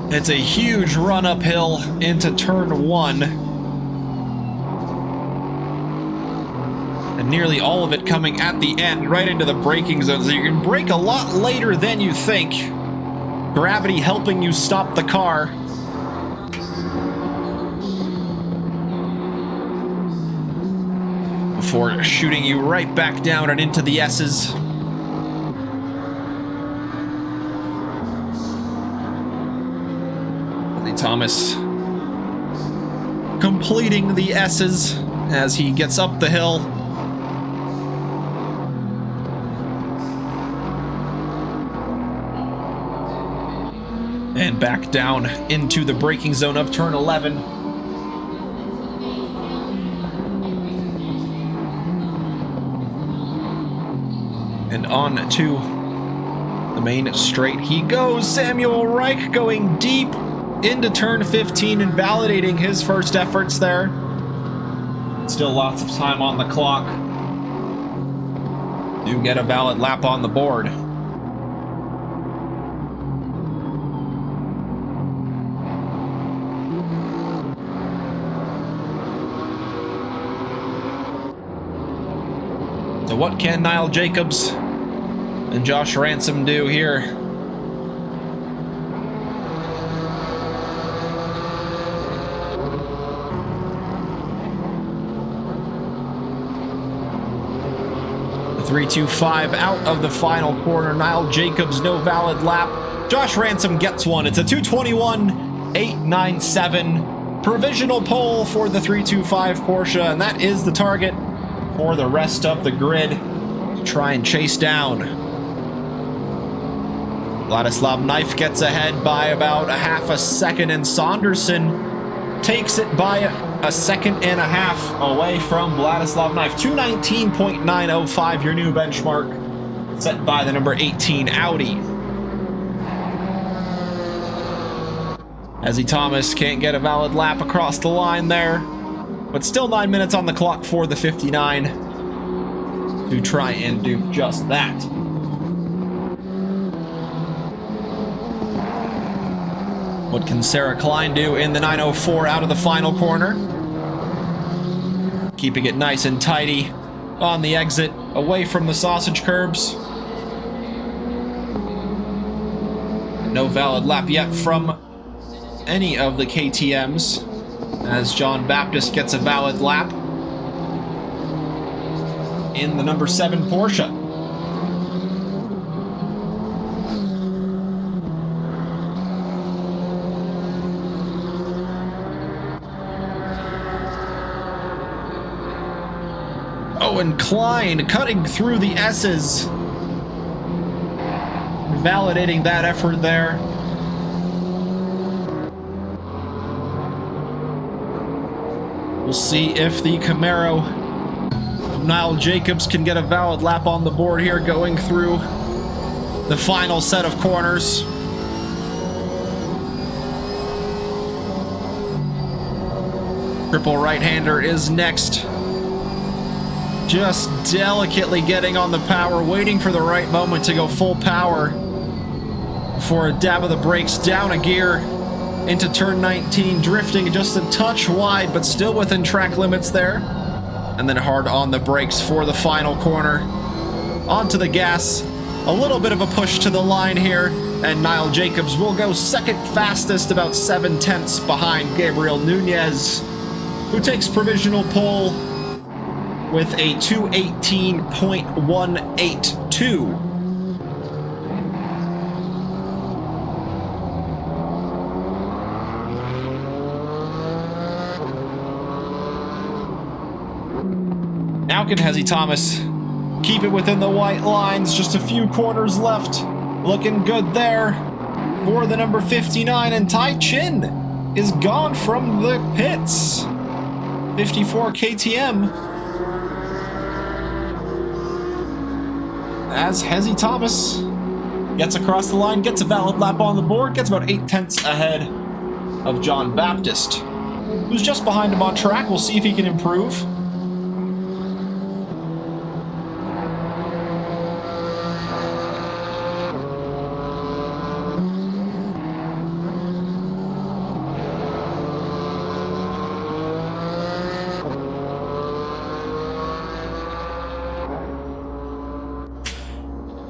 It's a huge run uphill into turn 1. And nearly all of it coming at the end, right into the braking zone. So you can brake a lot later than you think. Gravity helping you stop the car. Before shooting you right back down and into the S's. Thomas completing the S's as he gets up the hill. And back down into the braking zone of turn 11. And on to the main straight he goes. Samuel Reich going deep into turn 15 and validating his first efforts there. Still lots of time on the clock to get a valid lap on the board. So what can Niall Jacobs and Josh Ransom do here? The 3.25 out of the final corner. Niall Jacobs, no valid lap. Josh Ransom gets one. It's a 2:21.897. Provisional pole for the 3.25 Porsche, and that is the target for the rest of the grid to try and chase down. Vladislav Knife gets ahead by about a half a second, and Saunderson takes it by a second and a half away from Vladislav Knife. 2:19.905, your new benchmark, set by the number 18 Audi. Hezzy Thomas can't get a valid lap across the line there, but still 9 minutes on the clock for the 59 to try and do just that. What can Sarah Klein do in the 9.04 out of the final corner? Keeping it nice and tidy on the exit, away from the sausage curbs. No valid lap yet from any of the KTMs, as John Baptist gets a valid lap in the number 7 Porsche. Oh, and Klein cutting through the S's, validating that effort there. We'll see if the Camaro of Niall Jacobs can get a valid lap on the board here, going through the final set of corners. Triple right-hander is next. Just delicately getting on the power, waiting for the right moment to go full power for a dab of the brakes, down a gear into turn 19, drifting just a touch wide, but still within track limits there. And then hard on the brakes for the final corner. Onto the gas, a little bit of a push to the line here, and Niall Jacobs will go second fastest, about 7/10 behind Gabriel Nunez, who takes provisional pole with a 2:18.182. Now can Hezzy Thomas keep it within the white lines? Just a few corners left. Looking good there for the number 59, and Tai Chin is gone from the pits. 54 KTM. As Hezzy Thomas gets across the line, gets a valid lap on the board, gets about 8/10 ahead of John Baptist, who's just behind him on track. We'll see if he can improve.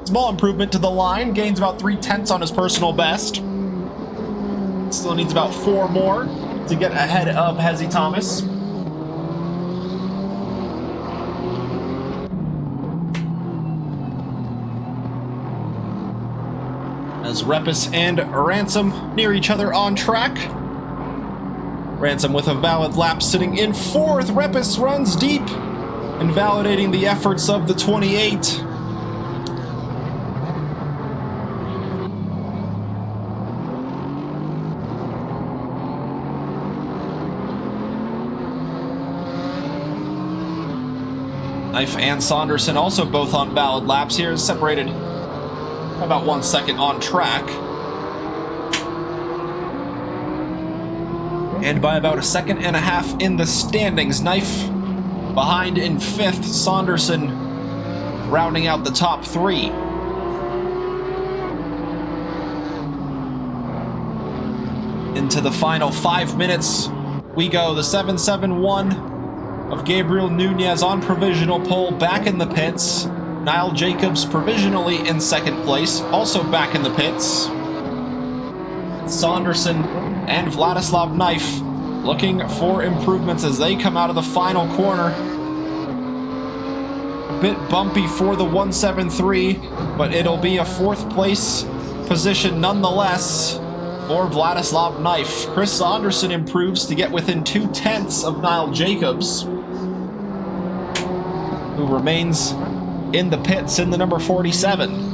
Small improvement to the line, gains about 3/10 on his personal best. Still needs about 4 more to get ahead of Hezzy Thomas. As Reppes and Ransom near each other on track. Ransom with a valid lap sitting in 4th. Reppes runs deep and validating the efforts of the 28. Knife and Saunderson also both on valid laps here, separated about 1 second on track. And by about 1.5 seconds in the standings. Knife behind in 5th, Saunderson rounding out the top 3. Into the final 5 minutes we go. The 771 of Gabriel Nunez on provisional pole, back in the pits. Niall Jacobs provisionally in 2nd place, also back in the pits. Saunderson and Vladislav Knife looking for improvements as they come out of the final corner. A bit bumpy for the 173, but it'll be a 4th place position nonetheless for Vladislav Knife. Chris Saunderson improves to get within 2/10 of Niall Jacobs, who remains in the pits in the number 47.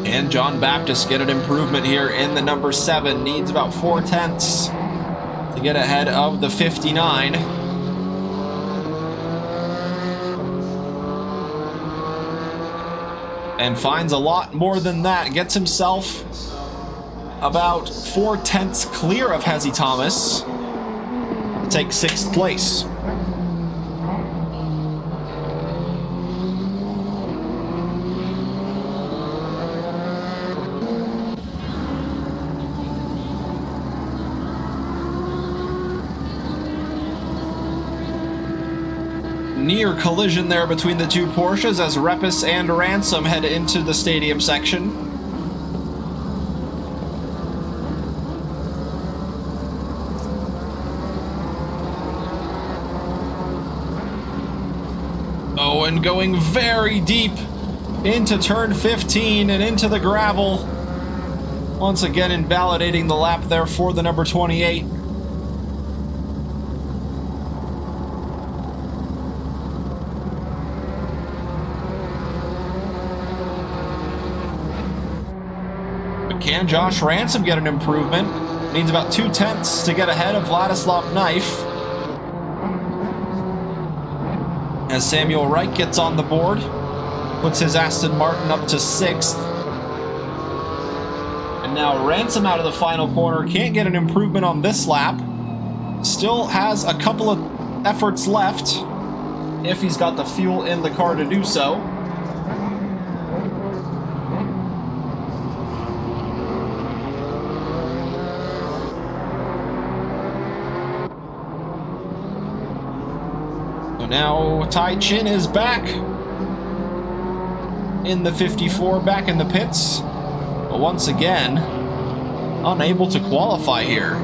And John Baptist get an improvement here in the number 7. Needs about 4/10 to get ahead of the 59. And finds a lot more than that. Gets himself about 4/10 clear of Hezzy Thomas to take 6th place. Near collision there between the two Porsches as Repis and Ransom head into the stadium section. Oh, and going very deep into turn 15 and into the gravel. Once again invalidating the lap there for the number 28. Can Josh Ransom get an improvement? Needs about 2/10 to get ahead of Vladislav Knife. As Samuel Wright gets on the board, puts his Aston Martin up to 6th. And now Ransom out of the final corner, can't get an improvement on this lap. Still has a couple of efforts left, if he's got the fuel in the car to do so. Now Tai Chin is back in the 54, back in the pits, but once again unable to qualify here.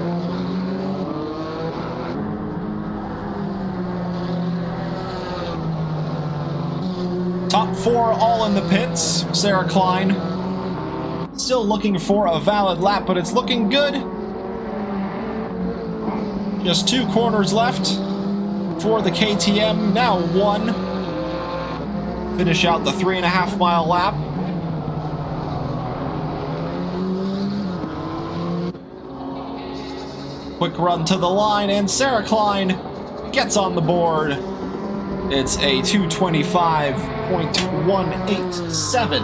Top 4 all in the pits. Sarah Klein still looking for a valid lap, but it's looking good. Just 2 corners left for the KTM, now 1. Finish out the 3.5 mile lap. Quick run to the line, and Sarah Klein gets on the board. It's a 225.187.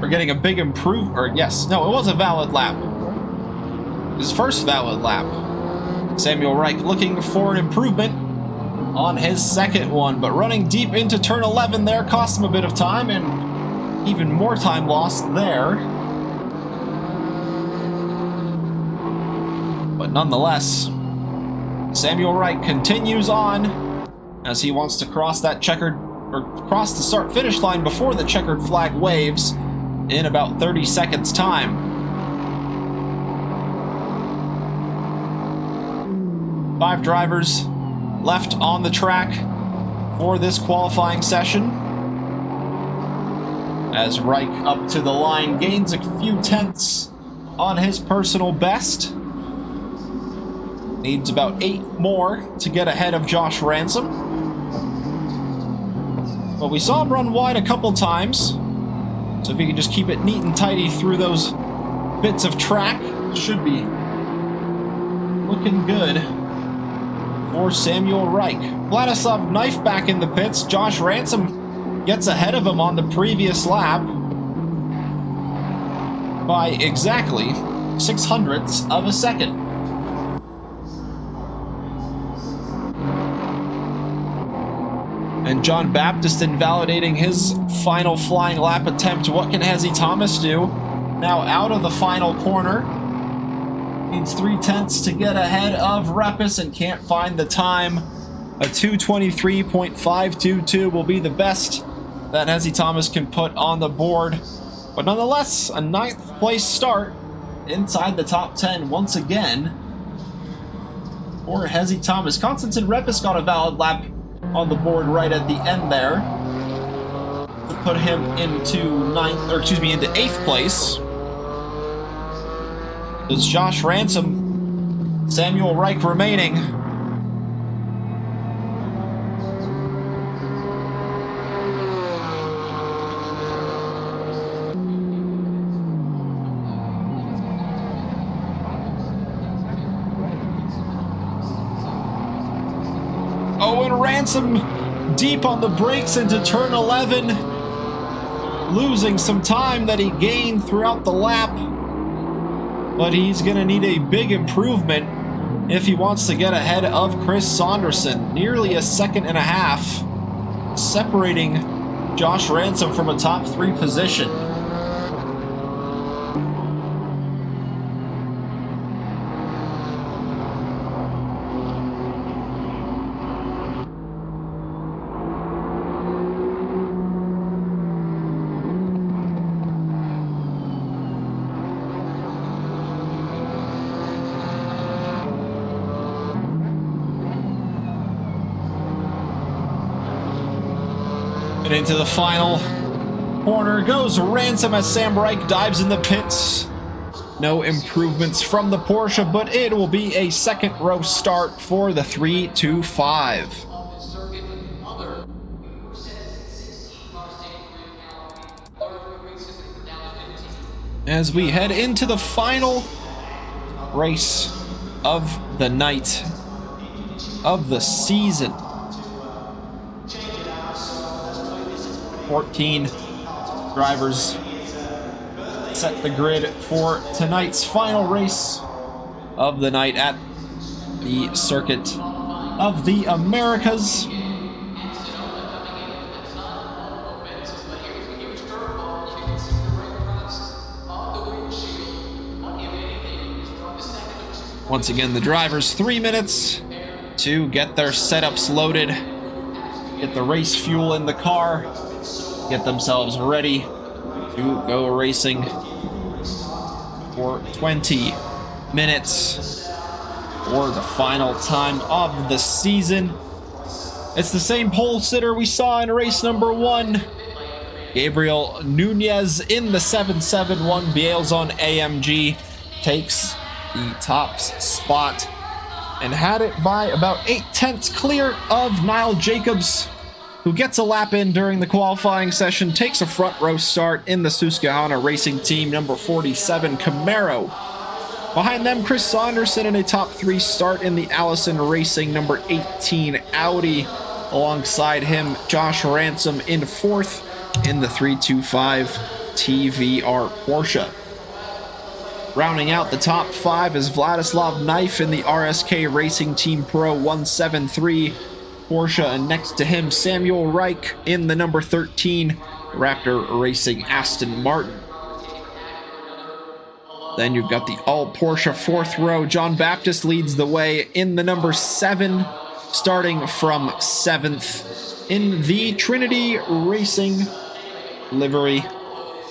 We're getting a big improve, or yes, no, it was a valid lap. His first valid lap. Samuel Reich looking for an improvement on his second one, but running deep into turn 11 there cost him a bit of time, and even more time lost there. But nonetheless, Samuel Reich continues on as he wants to cross that checkered, or cross the start-finish line before the checkered flag waves in about 30 seconds time. 5 drivers left on the track for this qualifying session. As Reich up to the line gains a few tenths on his personal best. Needs about 8 more to get ahead of Josh Ransom. But we saw him run wide a couple times. So if he can just keep it neat and tidy through those bits of track, should be looking good for Samuel Reich. Vladislav Knife back in the pits. Josh Ransom gets ahead of him on the previous lap by exactly 0.06 of a second. And John Baptist invalidating his final flying lap attempt. What can Hezzy Thomas do? Now out of the final corner. Needs 0.3 to get ahead of Repis and can't find the time. A 2:23.522 will be the best that Hezzy Thomas can put on the board. But nonetheless, a 9th place start inside the top 10 once again for Hezzy Thomas. Konstantin Repis got a valid lap on the board right at the end there to put him into into 8th place. It's Josh Ransom, Samuel Reich remaining. Oh, and Ransom deep on the brakes into turn 11, losing some time that he gained throughout the lap. But he's going to need a big improvement if he wants to get ahead of Chris Saunderson. Nearly a 1.5 seconds separating Josh Ransom from a top 3 position. And into the final corner goes Ransom as Sam Reich dives in the pits. No improvements from the Porsche, but it will be a second row start for the 325. As we head into the final race of the night, of the season. 14 drivers set the grid for tonight's final race of the night at the Circuit of the Americas. Once again, the drivers 3 minutes to get their setups loaded, get the race fuel in the car, get themselves ready to go racing for 20 minutes for the final time of the season. It's the same pole sitter we saw in race number 1. Gabriel Nunez in the 771 Bielson AMG takes the top spot and had it by about 0.8 clear of Niall Jacobs, who gets a lap in during the qualifying session, takes a front row start in the Susquehanna Racing Team number 47 Camaro. Behind them, Chris Saunderson in a top 3 start in the Allison Racing number 18 Audi. Alongside him, Josh Ransom in 4th in the 325 TVR Porsche. Rounding out the top 5 is Vladislav Knife in the RSK Racing Team Pro 173 Porsche, and next to him, Samuel Reich in the number 13 Raptor Racing Aston Martin. Then you've got the all Porsche 4th row. John Baptist leads the way in the number 7, starting from 7th in the Trinity Racing livery.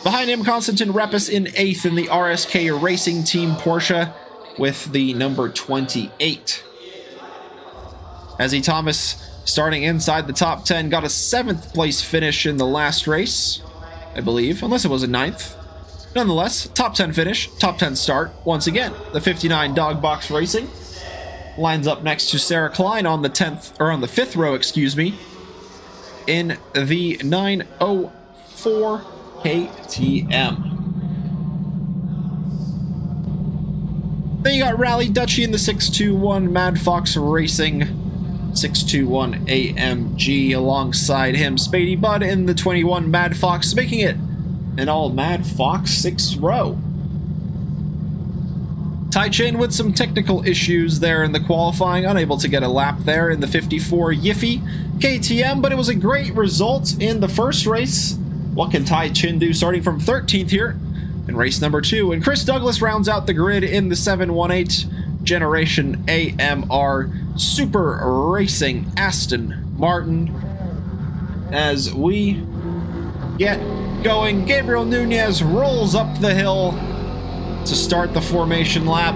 Behind him, Konstantin Repis in 8th in the RSK Racing Team Porsche with the number 28. Ezzy Thomas starting inside the top 10, got a 7th place finish in the last race, I believe, unless it was a 9th. Nonetheless, top 10 finish, top 10 start. Once again, the 59 Dog Box Racing lines up next to Sarah Klein on the 10th, or on the 5th row, excuse me, in the 904 KTM. Then you got Rally Dutchie in the 621 Mad Fox Racing 621 AMG alongside him. Spady Bud in the 21 Mad Fox, making it an all Mad Fox 6 row. Tai Chin with some technical issues there in the qualifying, unable to get a lap there in the 54 Yiffy KTM, but it was a great result in the first race. What can Tai Chin do starting from 13th here in race number 2? And Chris Douglas rounds out the grid in the 718 Generation AMR Super Racing Aston Martin. As we get going, Gabriel Nunez rolls up the hill to start the formation lap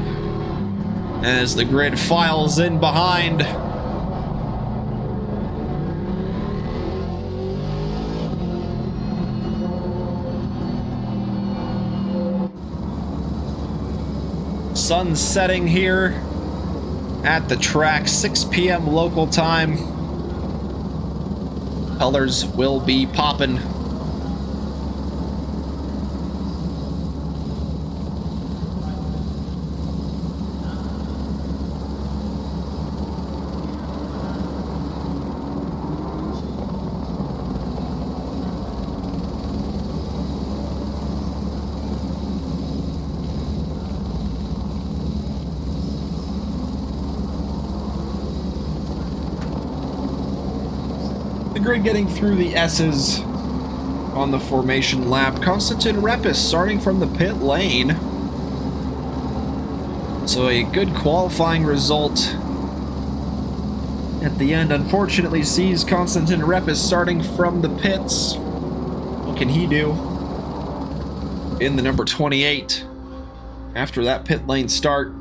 as the grid files in behind. Sun setting here at the track, 6 p.m. local time. Colors will be popping. Grid getting through the S's on the formation lap. Konstantin Repis starting from the pit lane. So a good qualifying result at the end. Unfortunately sees Konstantin Repis starting from the pits. What can he do in the number 28 after that pit lane start?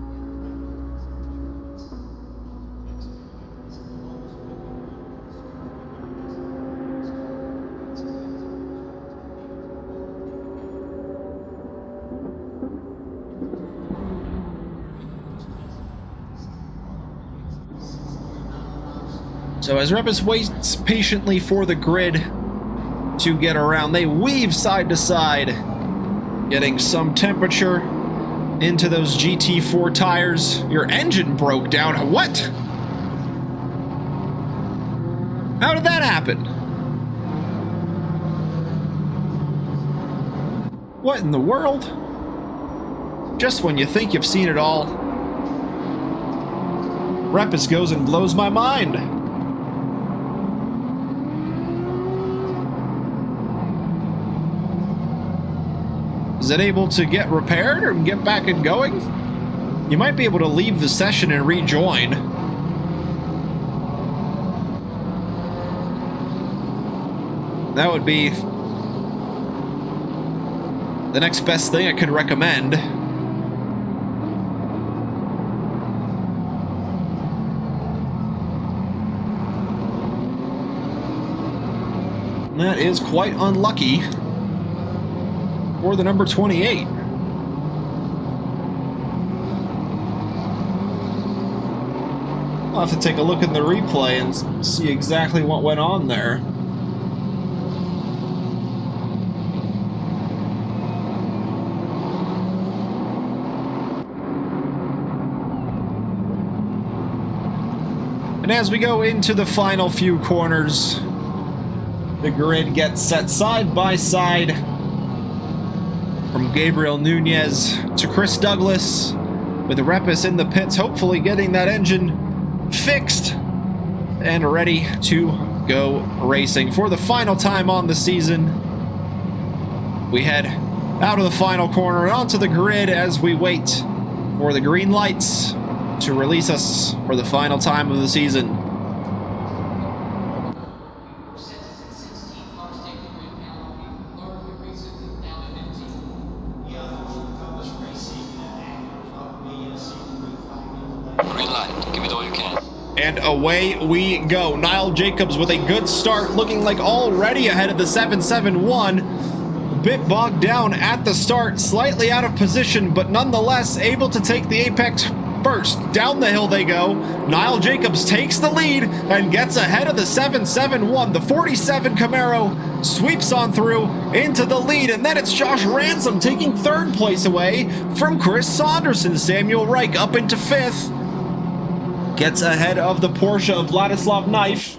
So as Repis waits patiently for the grid to get around, they weave side to side, getting some temperature into those GT4 tires. Your engine broke down. What? How did that happen? What in the world? Just when you think you've seen it all, Repis goes and blows my mind. Is it able to get repaired or get back and going? You might be able to leave the session and rejoin. That would be the next best thing I could recommend. And that is quite unlucky for the number 28. I'll have to take a look in the replay and see exactly what went on there. And as we go into the final few corners, the grid gets set side by side. From Gabriel Nunez to Chris Douglas, with Repis in the pits, hopefully getting that engine fixed and ready to go racing. For the final time on the season, we head out of the final corner and onto the grid as we wait for the green lights to release us for the final time of the season. Green light. Give it all you can. And away we go. Niall Jacobs with a good start, looking like already ahead of the 771. A bit bogged down at the start, slightly out of position, but nonetheless able to take the apex first. Down the hill they go. Niall Jacobs takes the lead and gets ahead of the 771. The 47 Camaro sweeps on through into the lead, and then it's Josh Ransom taking third place away from Chris Saunderson. Samuel Reich up into fifth. Gets ahead of the Porsche of Vladislav Knife.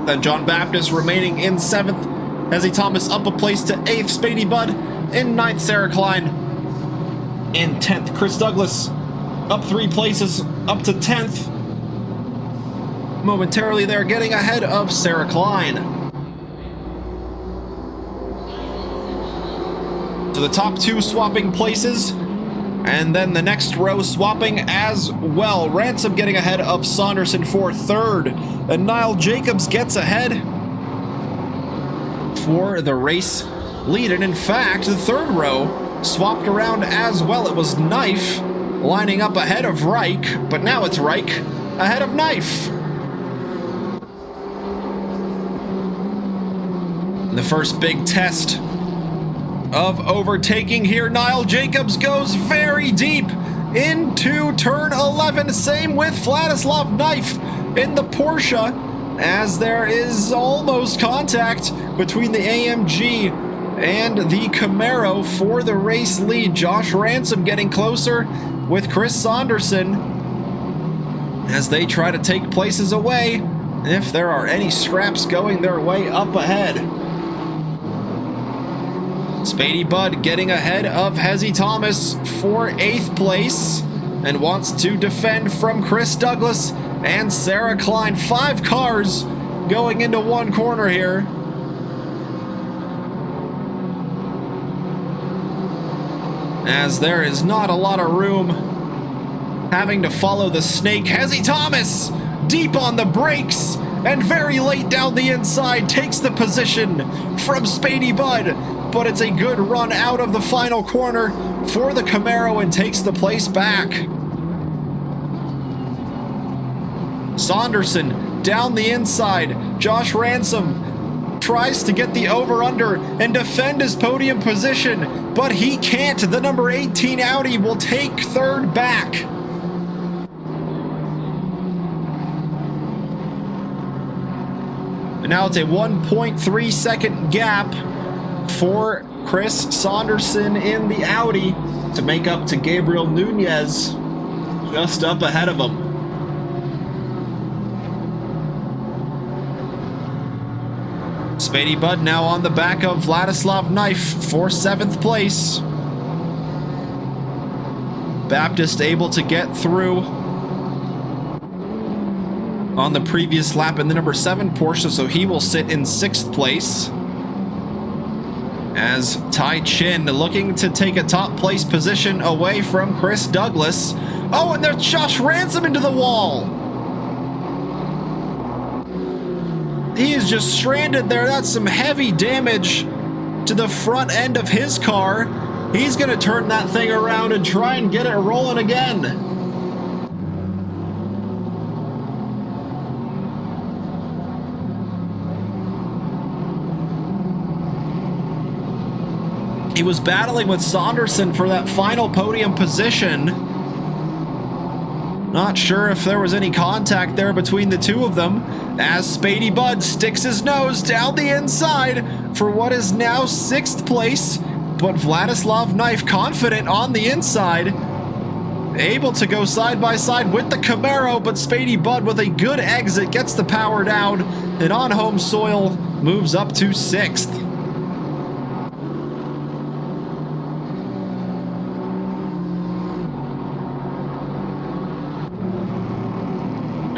Then John Baptist remaining in seventh. Hezzy Thomas up a place to eighth. Spady Budd in ninth. Sarah Klein in 10th. Chris Douglas up 3 places, up to 10th. Momentarily there, getting ahead of Sarah Klein. So the top 2 swapping places, and then the next row swapping as well. Ransom getting ahead of Saunderson for third, and Niall Jacobs gets ahead for the race lead. And in fact, the third row swapped around as well. It was Knife lining up ahead of Reich, but now it's Reich ahead of Knife. The first big test of overtaking here. Niall Jacobs goes very deep into turn 11. Same with Vladislav Knife in the Porsche, as there is almost contact between the AMG and the Camaro for the race lead. Josh Ransom getting closer with Chris Saunderson as they try to take places away if there are any scraps going their way up ahead. Spady Budd getting ahead of Hezzy Thomas for 8th place and wants to defend from Chris Douglas and Sarah Klein. 5 cars going into one corner here. As there is not a lot of room, having to follow the snake. Hezzy Thomas deep on the brakes and very late down the inside takes the position from Spady Budd, but it's a good run out of the final corner for the Camaro and takes the place back. Saunderson down the inside. Josh Ransom tries to get the over-under and defend his podium position, but he can't. The number 18 Audi will take third back. And now it's a 1.3 second gap for Chris Saunderson in the Audi to make up to Gabriel Nunez, just up ahead of him. Spady Budd now on the back of Vladislav Knife for 7th place. Baptist able to get through on the previous lap in the number 7 Porsche, so he will sit in 6th place. As Tai Chin looking to take a top place position away from Chris Douglas. Oh, and there's Josh Ransom into the wall. He is just stranded there. That's some heavy damage to the front end of his car. He's going to turn that thing around and try and get it rolling again. He was battling with Saunderson for that final podium position. Not sure if there was any contact there between the two of them, as Spady Budd sticks his nose down the inside for what is now 6th place, but Vladislav Knife confident on the inside, able to go side by side with the Camaro, but Spady Budd with a good exit gets the power down and on home soil moves up to 6th.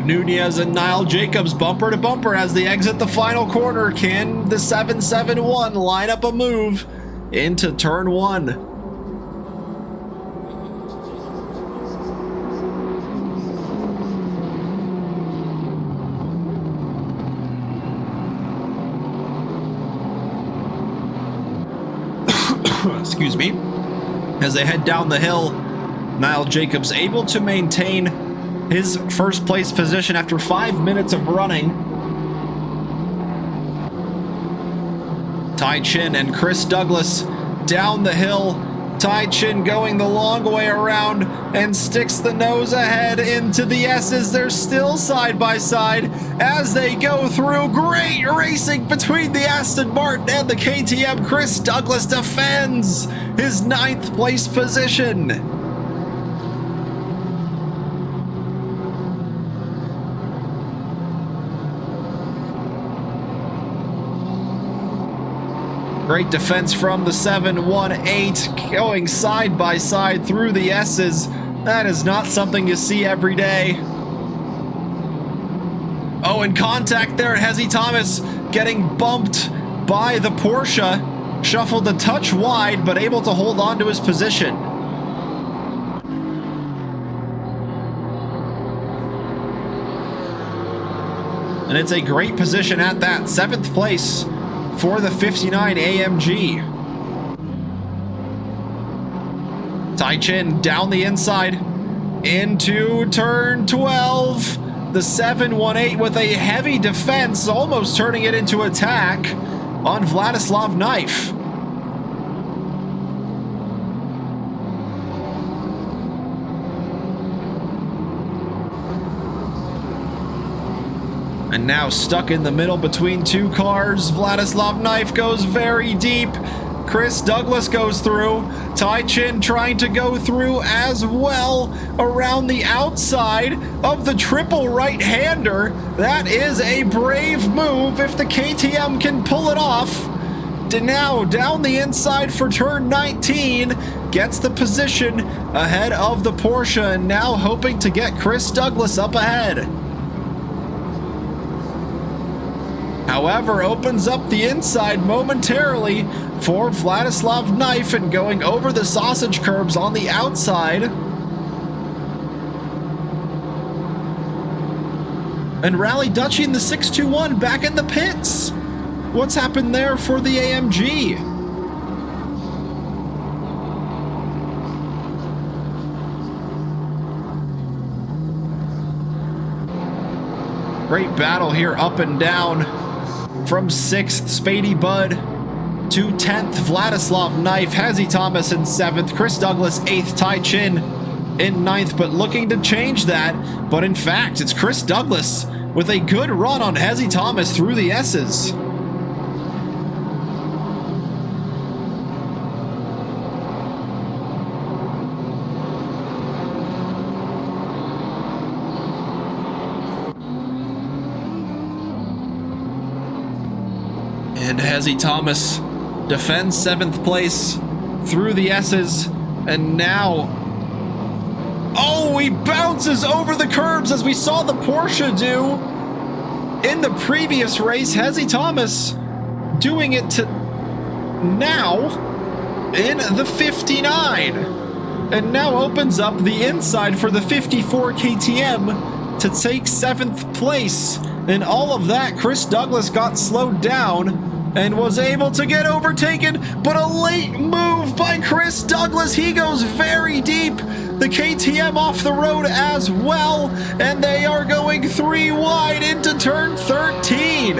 Nunez and Niall Jacobs bumper to bumper as they exit the final corner. Can the 771 line up a move into turn 1? Excuse me. As they head down the hill, Niall Jacobs able to maintain his first place position after 5 minutes of running. Tai Chin and Chris Douglas down the hill. Tai Chin going the long way around and sticks the nose ahead into the S's. They're still side by side as they go through. Great racing between the Aston Martin and the KTM. Chris Douglas defends his 9th place position. Great defense from the 718, going side by side through the S's. That is not something you see every day. Oh, and contact there. Hezzy Thomas getting bumped by the Porsche. Shuffled a touch wide, but able to hold on to his position. And it's a great position at that. 7th place for the 59 AMG. Tai Chin down the inside into turn 12. The 718 with a heavy defense, almost turning it into attack on Vladislav Knife. And now stuck in the middle between two cars. Vladislav Knife goes very deep. Chris Douglas goes through. Tai Chin trying to go through as well around the outside of the triple right-hander. That is a brave move if the KTM can pull it off. Now down the inside for turn 19. Gets the position ahead of the Porsche and now hoping to get Chris Douglas up ahead. However, opens up the inside momentarily for Vladislav Knife and going over the sausage curbs on the outside. And Rally Dutchie in the 621 back in the pits. What's happened there for the AMG? Great battle here up and down. From 6th, Spady Bud to 10th, Vladislav Knife, Hezzy Thomas in 7th, Chris Douglas 8th, Tai Chin in 9th, but looking to change that. But in fact, it's Chris Douglas with a good run on Hezzy Thomas through the S's. And Hezzy Thomas defends 7th place through the S's, and now, oh, he bounces over the curbs as we saw the Porsche do in the previous race. Hezzy Thomas doing it to now in the 59, and now opens up the inside for the 54 KTM to take 7th place. And all of that, Chris Douglas got slowed down and was able to get overtaken, but a late move by Chris Douglas. He goes very deep. The KTM off the road as well, and they are going 3 wide into turn 13.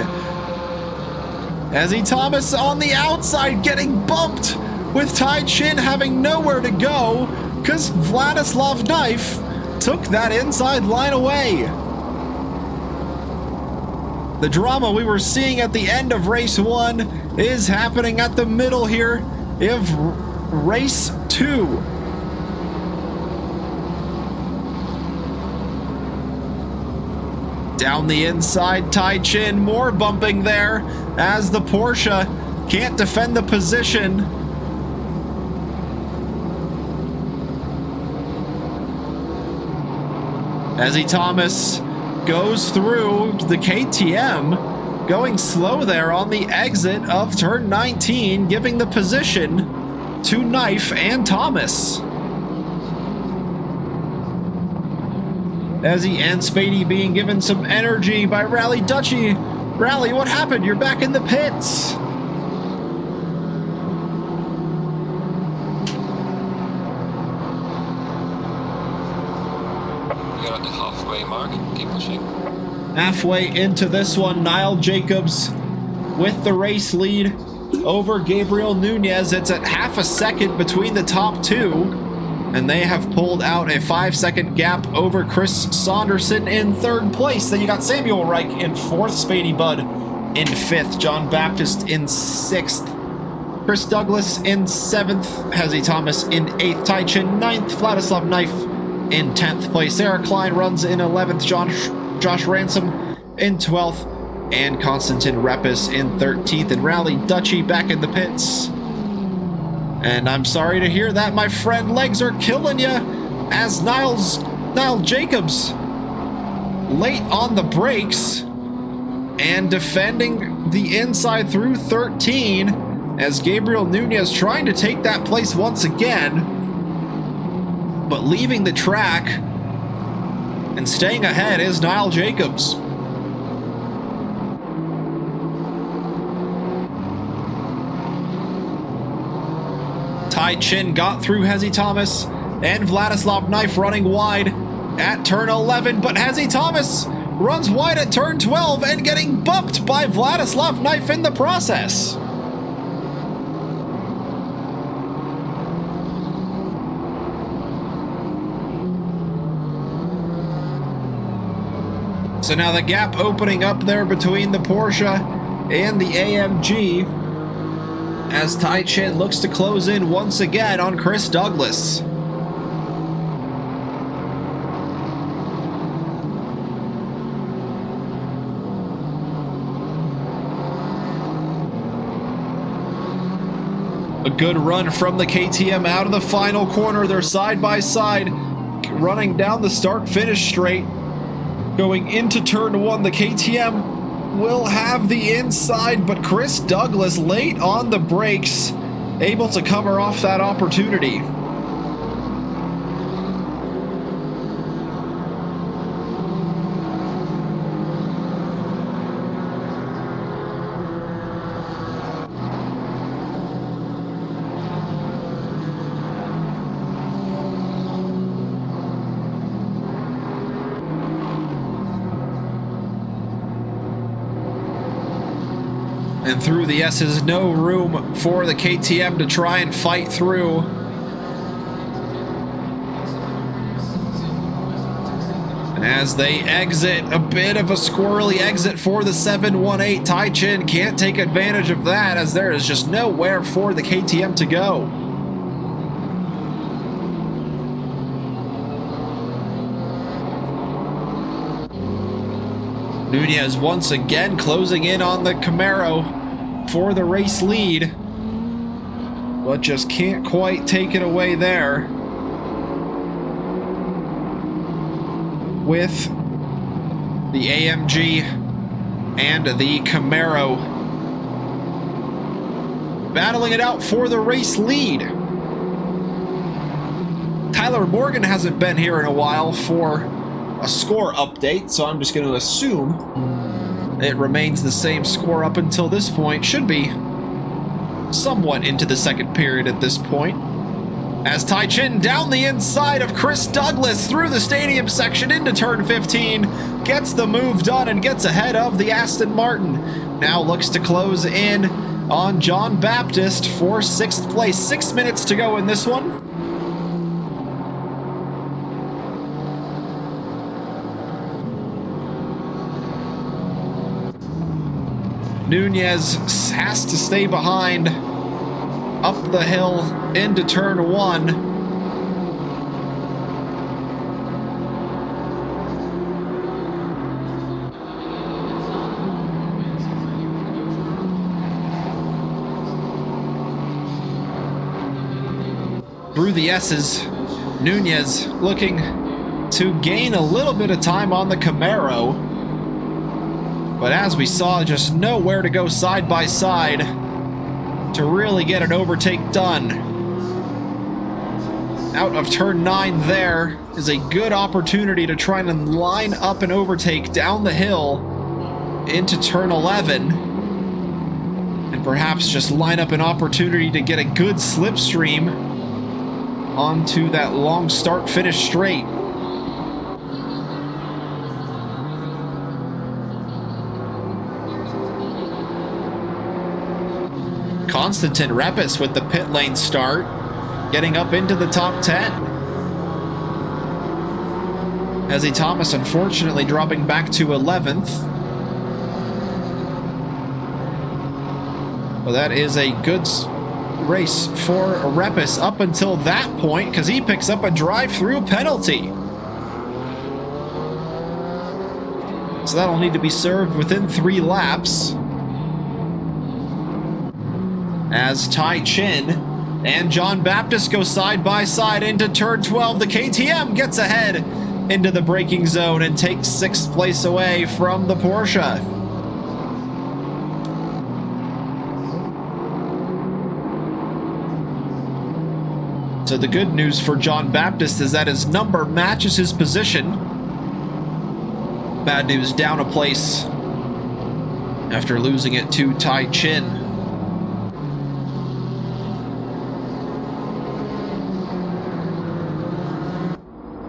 Hezzy Thomas on the outside getting bumped with Tai Chin having nowhere to go because Vladislav Knife took that inside line away. The drama we were seeing at the end of race 1 is happening at the middle here of race 2. Down the inside, Tai Chin, more bumping there as the Porsche can't defend the position. Hezzy Thomas goes through the KTM, going slow there on the exit of turn 19, giving the position to Knife and Thomas. Hezzy and Spady being given some energy by Rally Dutchie. Rally, what happened? You're back in the pits. You're at the halfway mark. Keep pushing. Halfway into this one, Niall Jacobs with the race lead over Gabriel Nunez. It's at half a second between the top two, and they have pulled out a 5-second gap over Chris Saunderson in third place. Then you got Samuel Reich in fourth, Spady Budd in fifth, John Baptist in sixth, Chris Douglas in seventh, Hezzy Thomas in eighth, Tai Chin ninth, Vladislav Knife in 10th place. Eric Klein runs in 11th, Josh Ransom in 12th, and Konstantin Repis in 13th, and Rally Dutchy back in the pits. And I'm sorry to hear that, my friend. Legs are killing you, as Niall Jacobs late on the brakes and defending the inside through 13, as Gabriel Nunez trying to take that place once again, but leaving the track and staying ahead is Niall Jacobs. Tai Chin got through Hezzy Thomas, and Vladislav Knife running wide at turn 11, but Hezzy Thomas runs wide at turn 12 and getting bumped by Vladislav Knife in the process. So now the gap opening up there between the Porsche and the AMG, as Tai Chin looks to close in once again on Chris Douglas. A good run from the KTM out of the final corner. They're side by side, running down the start-finish straight. Going into turn 1, the KTM will have the inside, but Chris Douglas late on the brakes, able to cover off that opportunity. And through the S's, no room for the KTM to try and fight through. And as they exit, a bit of a squirrely exit for the 718. Tai Chin can't take advantage of that, as there is just nowhere for the KTM to go. Nunez once again closing in on the Camaro for the race lead, but just can't quite take it away there with the AMG and the Camaro battling it out for the race lead. Tyler Morgan hasn't been here in a while for a score update, so I'm just going to assume it remains the same score up until this point. Should be somewhat into the second period at this point, as Tai Chin down the inside of Chris Douglas through the stadium section into turn 15, gets the move done and gets ahead of the Aston Martin. Now looks to close in on John Baptist for 6th place. 6 minutes to go in this one. Nunez has to stay behind up the hill into turn 1. Through the S's, Nunez looking to gain a little bit of time on the Camaro. But as we saw, just nowhere to go side by side to really get an overtake done. Out of turn 9 there is a good opportunity to try and line up an overtake down the hill into turn 11. And perhaps just line up an opportunity to get a good slipstream onto that long start-finish straight. Constantin Repis with the pit lane start, getting up into the top 10. Ezzy Thomas unfortunately dropping back to 11th. Well, that is a good race for Repis up until that point, because he picks up a drive-through penalty. So that'll need to be served within 3 laps. As Tai Chin and John Baptist go side by side into turn 12, the KTM gets ahead into the braking zone and takes 6th place away from the Porsche. So the good news for John Baptist is that his number matches his position. Bad news, down a place after losing it to Tai Chin.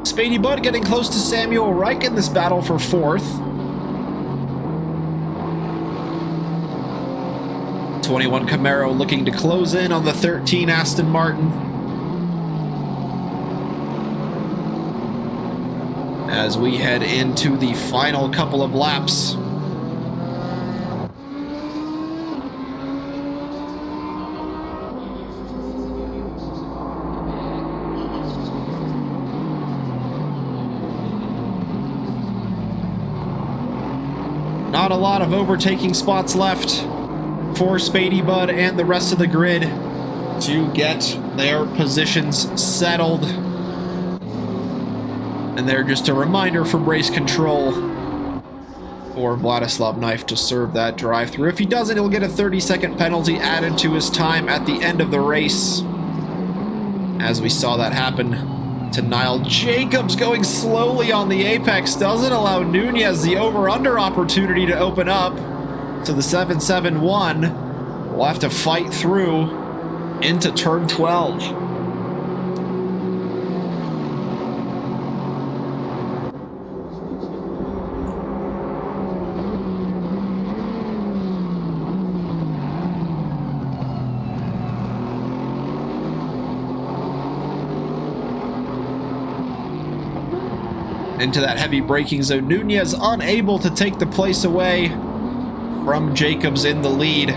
Spady Bud getting close to Samuel Reich in this battle for 4th. 21 Camaro looking to close in on the 13 Aston Martin. As we head into the final couple of laps. Not a lot of overtaking spots left for Spady Bud and the rest of the grid to get their positions settled. And they're just a reminder from race control for Vladislav Knife to serve that drive-through. If he doesn't, he'll get a 30-second penalty added to his time at the end of the race. As we saw that happen to Niall Jacobs going slowly on the apex, doesn't allow Nunez the over-under opportunity to open up. So the 771 will have to fight through into turn 12. Into that heavy braking zone. Nunez unable to take the place away from Jacobs in the lead.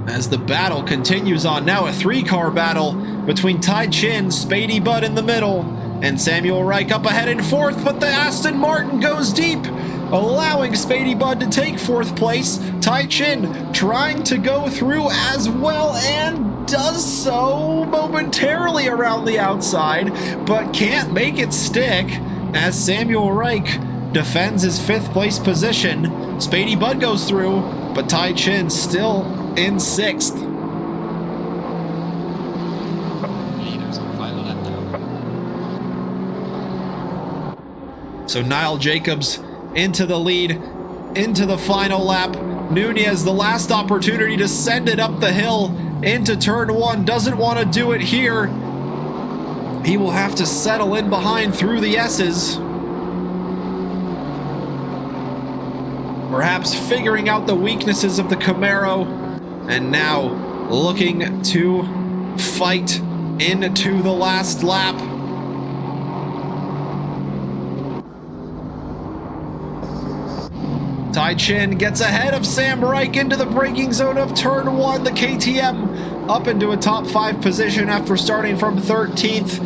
As the battle continues on, now a 3-car battle between Tai Chin, Spady Bud in the middle, and Samuel Reich up ahead in 4th, but the Aston Martin goes deep, allowing Spady Bud to take 4th place. Tai Chin trying to go through as well, and does so momentarily around the outside, but can't make it stick as Samuel Reich defends his 5th place position. Spady Bud goes through, but Tai Chin still in 6th. So Niall Jacobs into the lead, into the final lap. Nunez, the last opportunity to send it up the hill into turn 1, doesn't want to do it here. He will have to settle in behind through the S's. Perhaps figuring out the weaknesses of the Camaro, and now looking to fight into the last lap. Tai Chin gets ahead of Sam Reich into the braking zone of turn 1. The KTM up into a top 5 position after starting from 13th.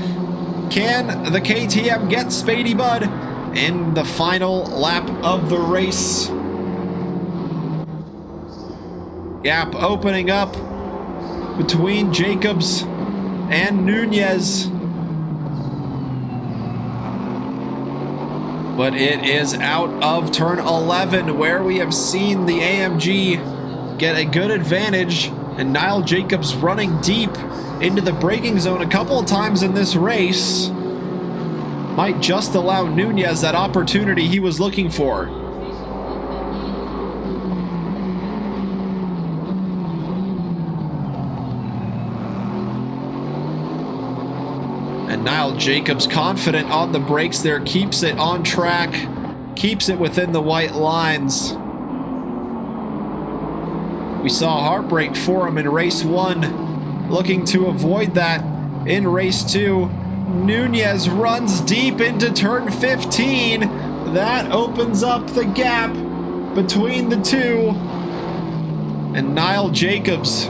Can the KTM get Spady Bud in the final lap of the race? Gap opening up between Jacobs and Nunez. But it is out of turn 11, where we have seen the AMG get a good advantage, and Niall Jacobs running deep into the braking zone a couple of times in this race might just allow Nunez that opportunity he was looking for. And Niall Jacobs confident on the brakes there, keeps it on track, keeps it within the white lines. We saw heartbreak for him in race 1, looking to avoid that in race 2. Nunez runs deep into turn 15. That opens up the gap between the two. And Niall Jacobs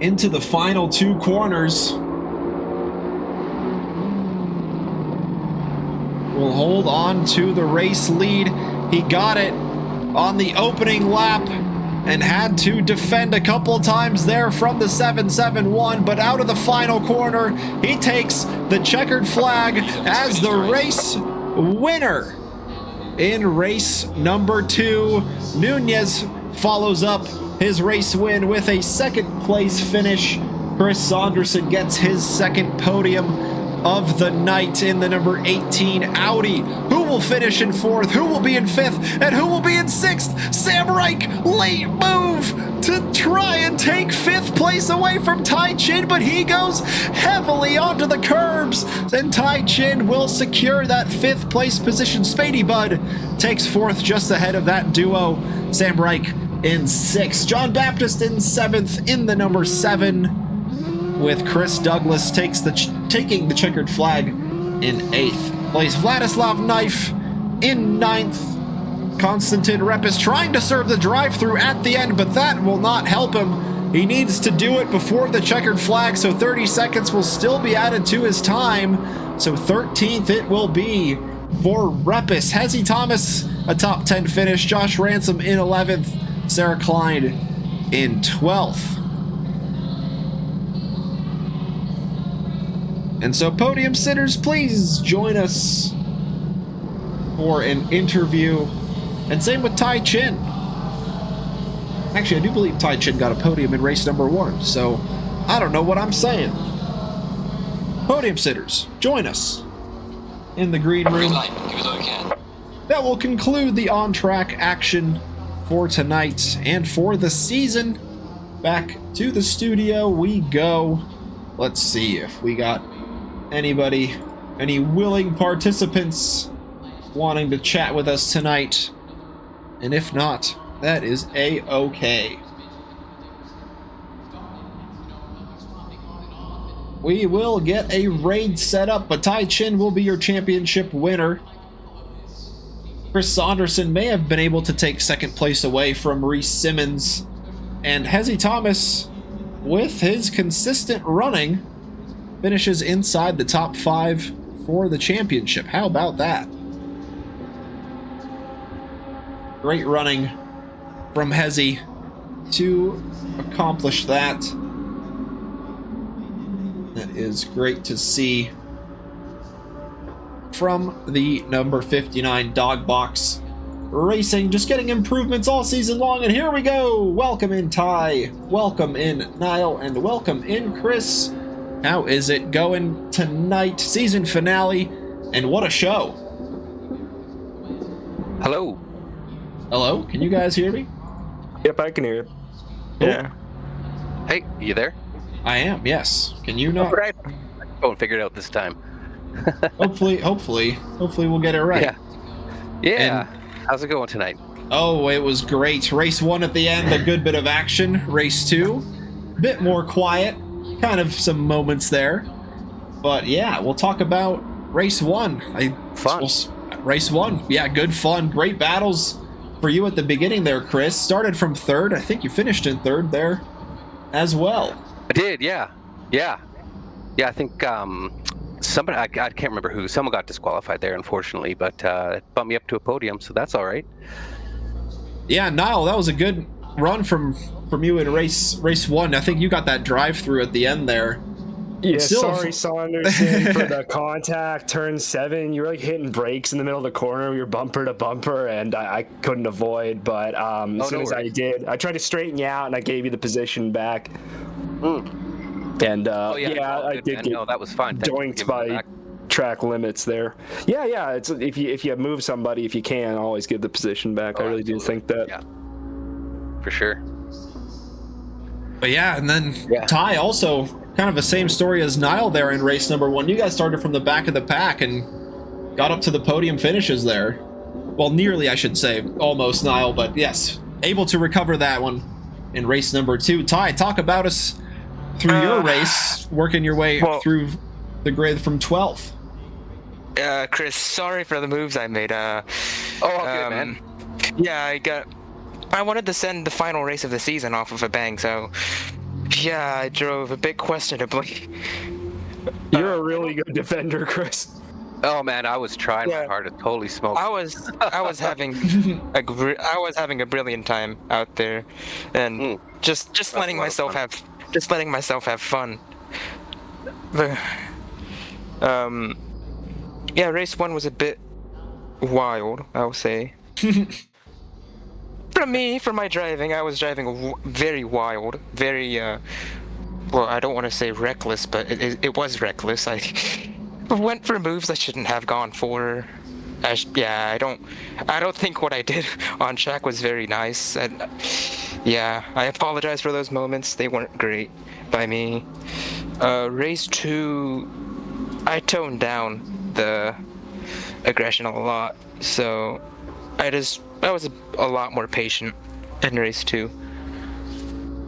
into the final 2 corners. Will hold on to the race lead. He got it on the opening lap and had to defend a couple times there from the 771, but out of the final corner, he takes the checkered flag as the race winner. In race number 2, Nunez follows up his race win with a 2nd place finish. Chris Saunderson gets his 2nd podium of the night in the number 18 Audi. Who will finish in 4th? Who will be in 5th? And who will be in 6th? Sam Reich, late move to try and take 5th place away from Tai Chin, but he goes heavily onto the curbs, and Tai Chin will secure that 5th place position. Spady Bud takes 4th, just ahead of that duo. Sam Reich in 6th. John Baptist in 7th in the number 7. With Chris Douglas taking the checkered flag in 8th place. Vladislav Knife in 9th. Konstantin Rep is trying to serve the drive-through at the end, but that will not help him. He needs to do it before the checkered flag, so 30 seconds will still be added to his time. So 13th it will be for Repis. Hezzy Thomas, a top 10 finish. Josh Ransom in 11th. Sarah Klein in 12th. And so, podium sitters, please join us for an interview. And same with Tai Chin. Actually, I do believe Tai Chin got a podium in race number 1, so I don't know what I'm saying. Podium sitters, join us in the green room. Green light, give it all you can. That will conclude the on-track action for tonight and for the season. Back to the studio we go. Let's see if we got any willing participants wanting to chat with us tonight. And if not, that is a-okay. We will get a raid set up, but Tai Chin will be your championship winner. Chris Saunderson may have been able to take 2nd place away from Reese Simmons. And Hezzy Thomas, with his consistent running, finishes inside the top 5 for the championship. How about that? Great running from Hezzy to accomplish that. That is great to see from the number 59 Dog Box Racing. Just getting improvements all season long, and here we go. Welcome in Ty, welcome in Niall, and welcome in Chris. How is it going tonight? Season finale, and what a show. Hello. Hello, can you guys hear me? Yep, I can hear you. Cool. Yeah. Hey, you there? I am, yes. Can you not? All right. Oh, and figure it out this time. Hopefully we'll get it right. Yeah. Yeah. And- How's it going tonight? Oh, it was great. Race 1 at the end, a good bit of action. Race 2, bit more quiet. Kind of some moments there. But yeah, we'll talk about race 1. Race 1, yeah, good fun. Great battles for you at the beginning there, Chris. Started from 3rd. I think you finished in 3rd there as well. I did, yeah. Yeah, I think somebody, I can't remember who, someone got disqualified there, unfortunately, but it bumped me up to a podium, so that's all right. Yeah, Niall, that was a good run from you in race 1. I think you got that drive-through at the end there. Yeah, Still- sorry, Saunderson, for the contact, turn 7. You were like hitting brakes in the middle of the corner. You're bumper to bumper, and I couldn't avoid. But as soon as I did, I tried to straighten you out, and I gave you the position back. And I did get no, that was fine. Thank you for doinked giving me by back. track limits there. Yeah. It's if you move somebody, if you can, always give the position back. I really do think that. Yeah, for sure. But yeah, and then Ty also kind of the same story as Niall there in race number 1. You guys started from the back of the pack and got up to the podium finishes there. Well, nearly, I should say. Almost, Niall, but yes. able to recover that one in race number 2. Ty, talk about us through your race, working your way through the grid from 12th. Chris, sorry for the moves I made. Good, man. Yeah, I wanted to send the final race of the season off of a bang, so yeah, I drove a bit questionably. You're a really good defender, Chris. Oh man, I was trying my hardest. Holy smoke! I was having a brilliant time out there, and just letting myself have fun. Yeah, race 1 was a bit wild, I'll say. For my driving, I was driving very wild, very well, I don't want to say reckless, but it was reckless. I went for moves I shouldn't have gone for. I don't think what I did on track was very nice. And I apologize for those moments. They weren't great by me. Race 2, I toned down the aggression a lot, so I was a lot more patient in race 2.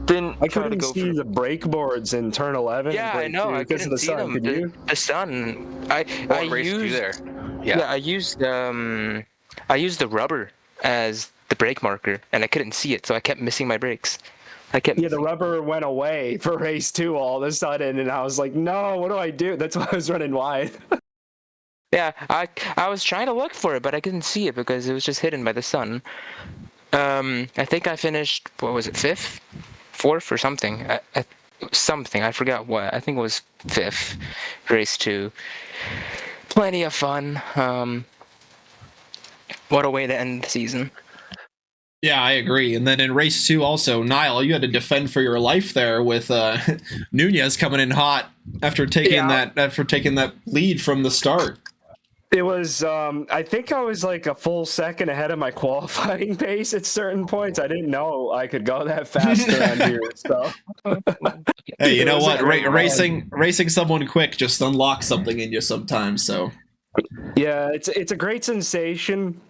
I couldn't see the brake boards in turn 11. Yeah, I know. I couldn't see them. The sun. I used there. Yeah, I used the rubber as the brake marker, and I couldn't see it, so I kept missing my brakes. The rubber went away for race 2 all of a sudden, and I was like, no, what do I do? That's why I was running wide. Yeah, I was trying to look for it, but I couldn't see it because it was just hidden by the sun. I think I finished, what was it, 5th? 4th or something. I forgot what. I think it was 5th, race 2. Plenty of fun. What a way to end the season. Yeah, I agree. And then in race 2 also, Niall, you had to defend for your life there with Nunez coming in hot after taking that lead from the start. It was, I think I was like a full second ahead of my qualifying pace at certain points. I didn't know I could go that fast around here. So, hey, you know what? Racing someone quick just unlocks something in you sometimes. So, yeah, it's a great sensation.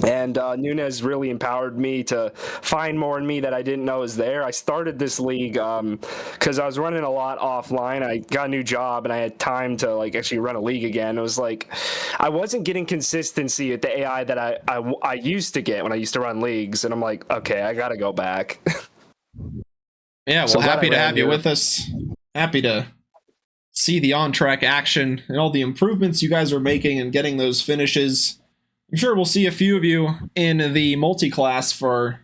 And Nunez really empowered me to find more in me that I didn't know was there. I started this league because I was running a lot offline. I got a new job and I had time to actually run a league again. It was like I wasn't getting consistency at the AI that I used to get when I used to run leagues. And I'm like, okay, I got to go back. Yeah, well, so happy to have you with us. Happy to see the on-track action and all the improvements you guys are making and getting those finishes. I'm sure we'll see a few of you in the multi-class for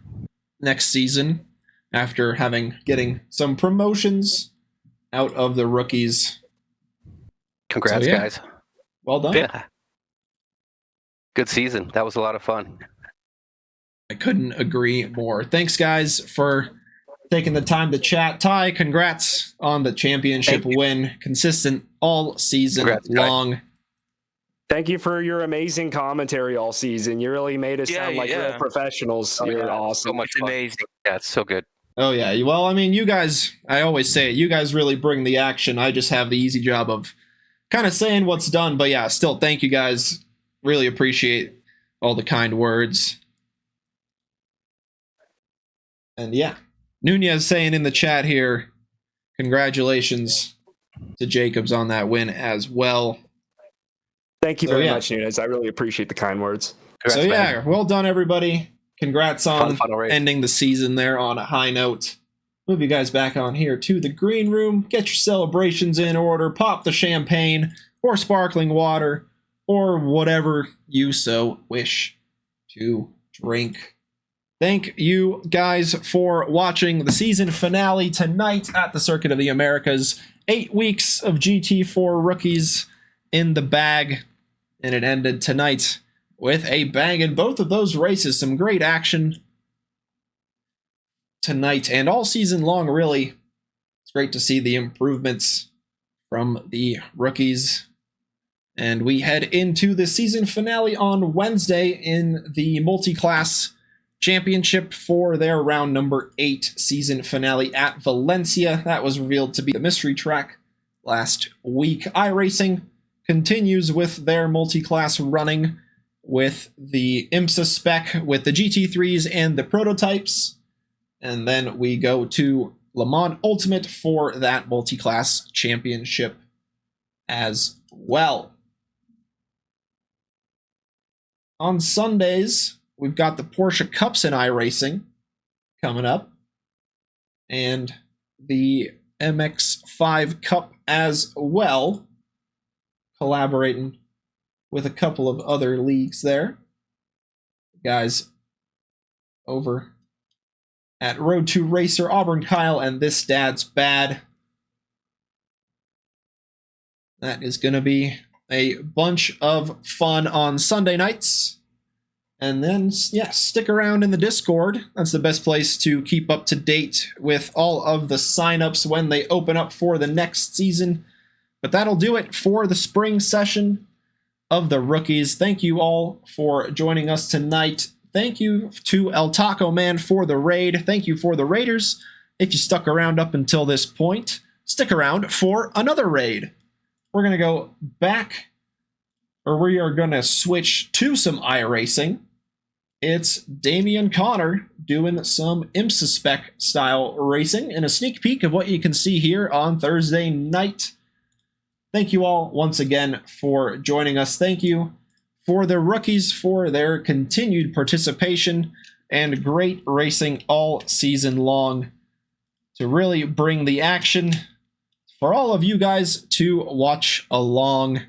next season after getting some promotions out of the rookies. Congrats, guys. Well done. Yeah. Good season. That was a lot of fun. I couldn't agree more. Thanks, guys, for taking the time to chat. Ty, congrats on the championship win. Consistent all season long. Thank you for your amazing commentary all season. You really made us sound like real professionals. You're awesome. So much amazing. Yeah, it's so good. Oh, yeah. Well, I mean, you guys, I always say it, you guys really bring the action. I just have the easy job of kind of saying what's done. But yeah, still, thank you guys. Really appreciate all the kind words. And yeah, Nunez saying in the chat here, congratulations to Jacobs on that win as well. Thank you very much, Nunez. I really appreciate the kind words. Congrats, man. Well done, everybody. Congrats on ending the season there on a high note. Move you guys back on here to the green room. Get your celebrations in order. Pop the champagne or sparkling water or whatever you so wish to drink. Thank you guys for watching the season finale tonight at the Circuit of the Americas. 8 weeks of GT4 rookies in the bag. And it ended tonight with a bang in both of those races. Some great action tonight and all season long, really. It's great to see the improvements from the rookies. And we head into the season finale on Wednesday in the multi-class championship for their round number 8 season finale at Valencia. That was revealed to be the mystery track last week. iRacing continues with their multi-class running with the IMSA spec with the GT3s and the prototypes. And then we go to Le Mans Ultimate for that multi-class championship as well. On Sundays, we've got the Porsche Cups in iRacing coming up, and the MX-5 Cup as well, collaborating with a couple of other leagues there. Guys over at Road to Racer, Auburn Kyle and This Dad's Bad. That is going to be a bunch of fun on Sunday nights. And then, yeah, stick around in the Discord. That's the best place to keep up to date with all of the signups when they open up for the next season. But that'll do it for the spring session of the rookies. Thank you all for joining us tonight. Thank you to El Taco Man for the raid. Thank you for the raiders. If you stuck around up until this point, stick around for another raid. We're going to go back, or we are going to switch to some iRacing. It's Damian Connor doing some IMSA spec style racing and a sneak peek of what you can see here on Thursday night. Thank you all once again for joining us. Thank you for the rookies for their continued participation and great racing all season long to really bring the action for all of you guys to watch along.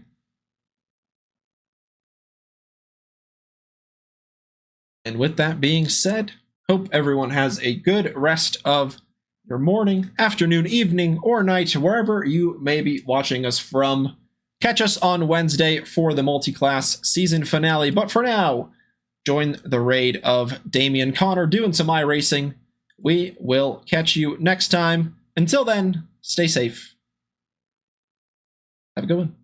And with that being said, hope everyone has a good rest of your morning, afternoon, evening, or night, wherever you may be watching us from. Catch us on Wednesday for the multi-class season finale. But for now, join the raid of Damian Connor doing some iRacing. We will catch you next time. Until then, stay safe. Have a good one.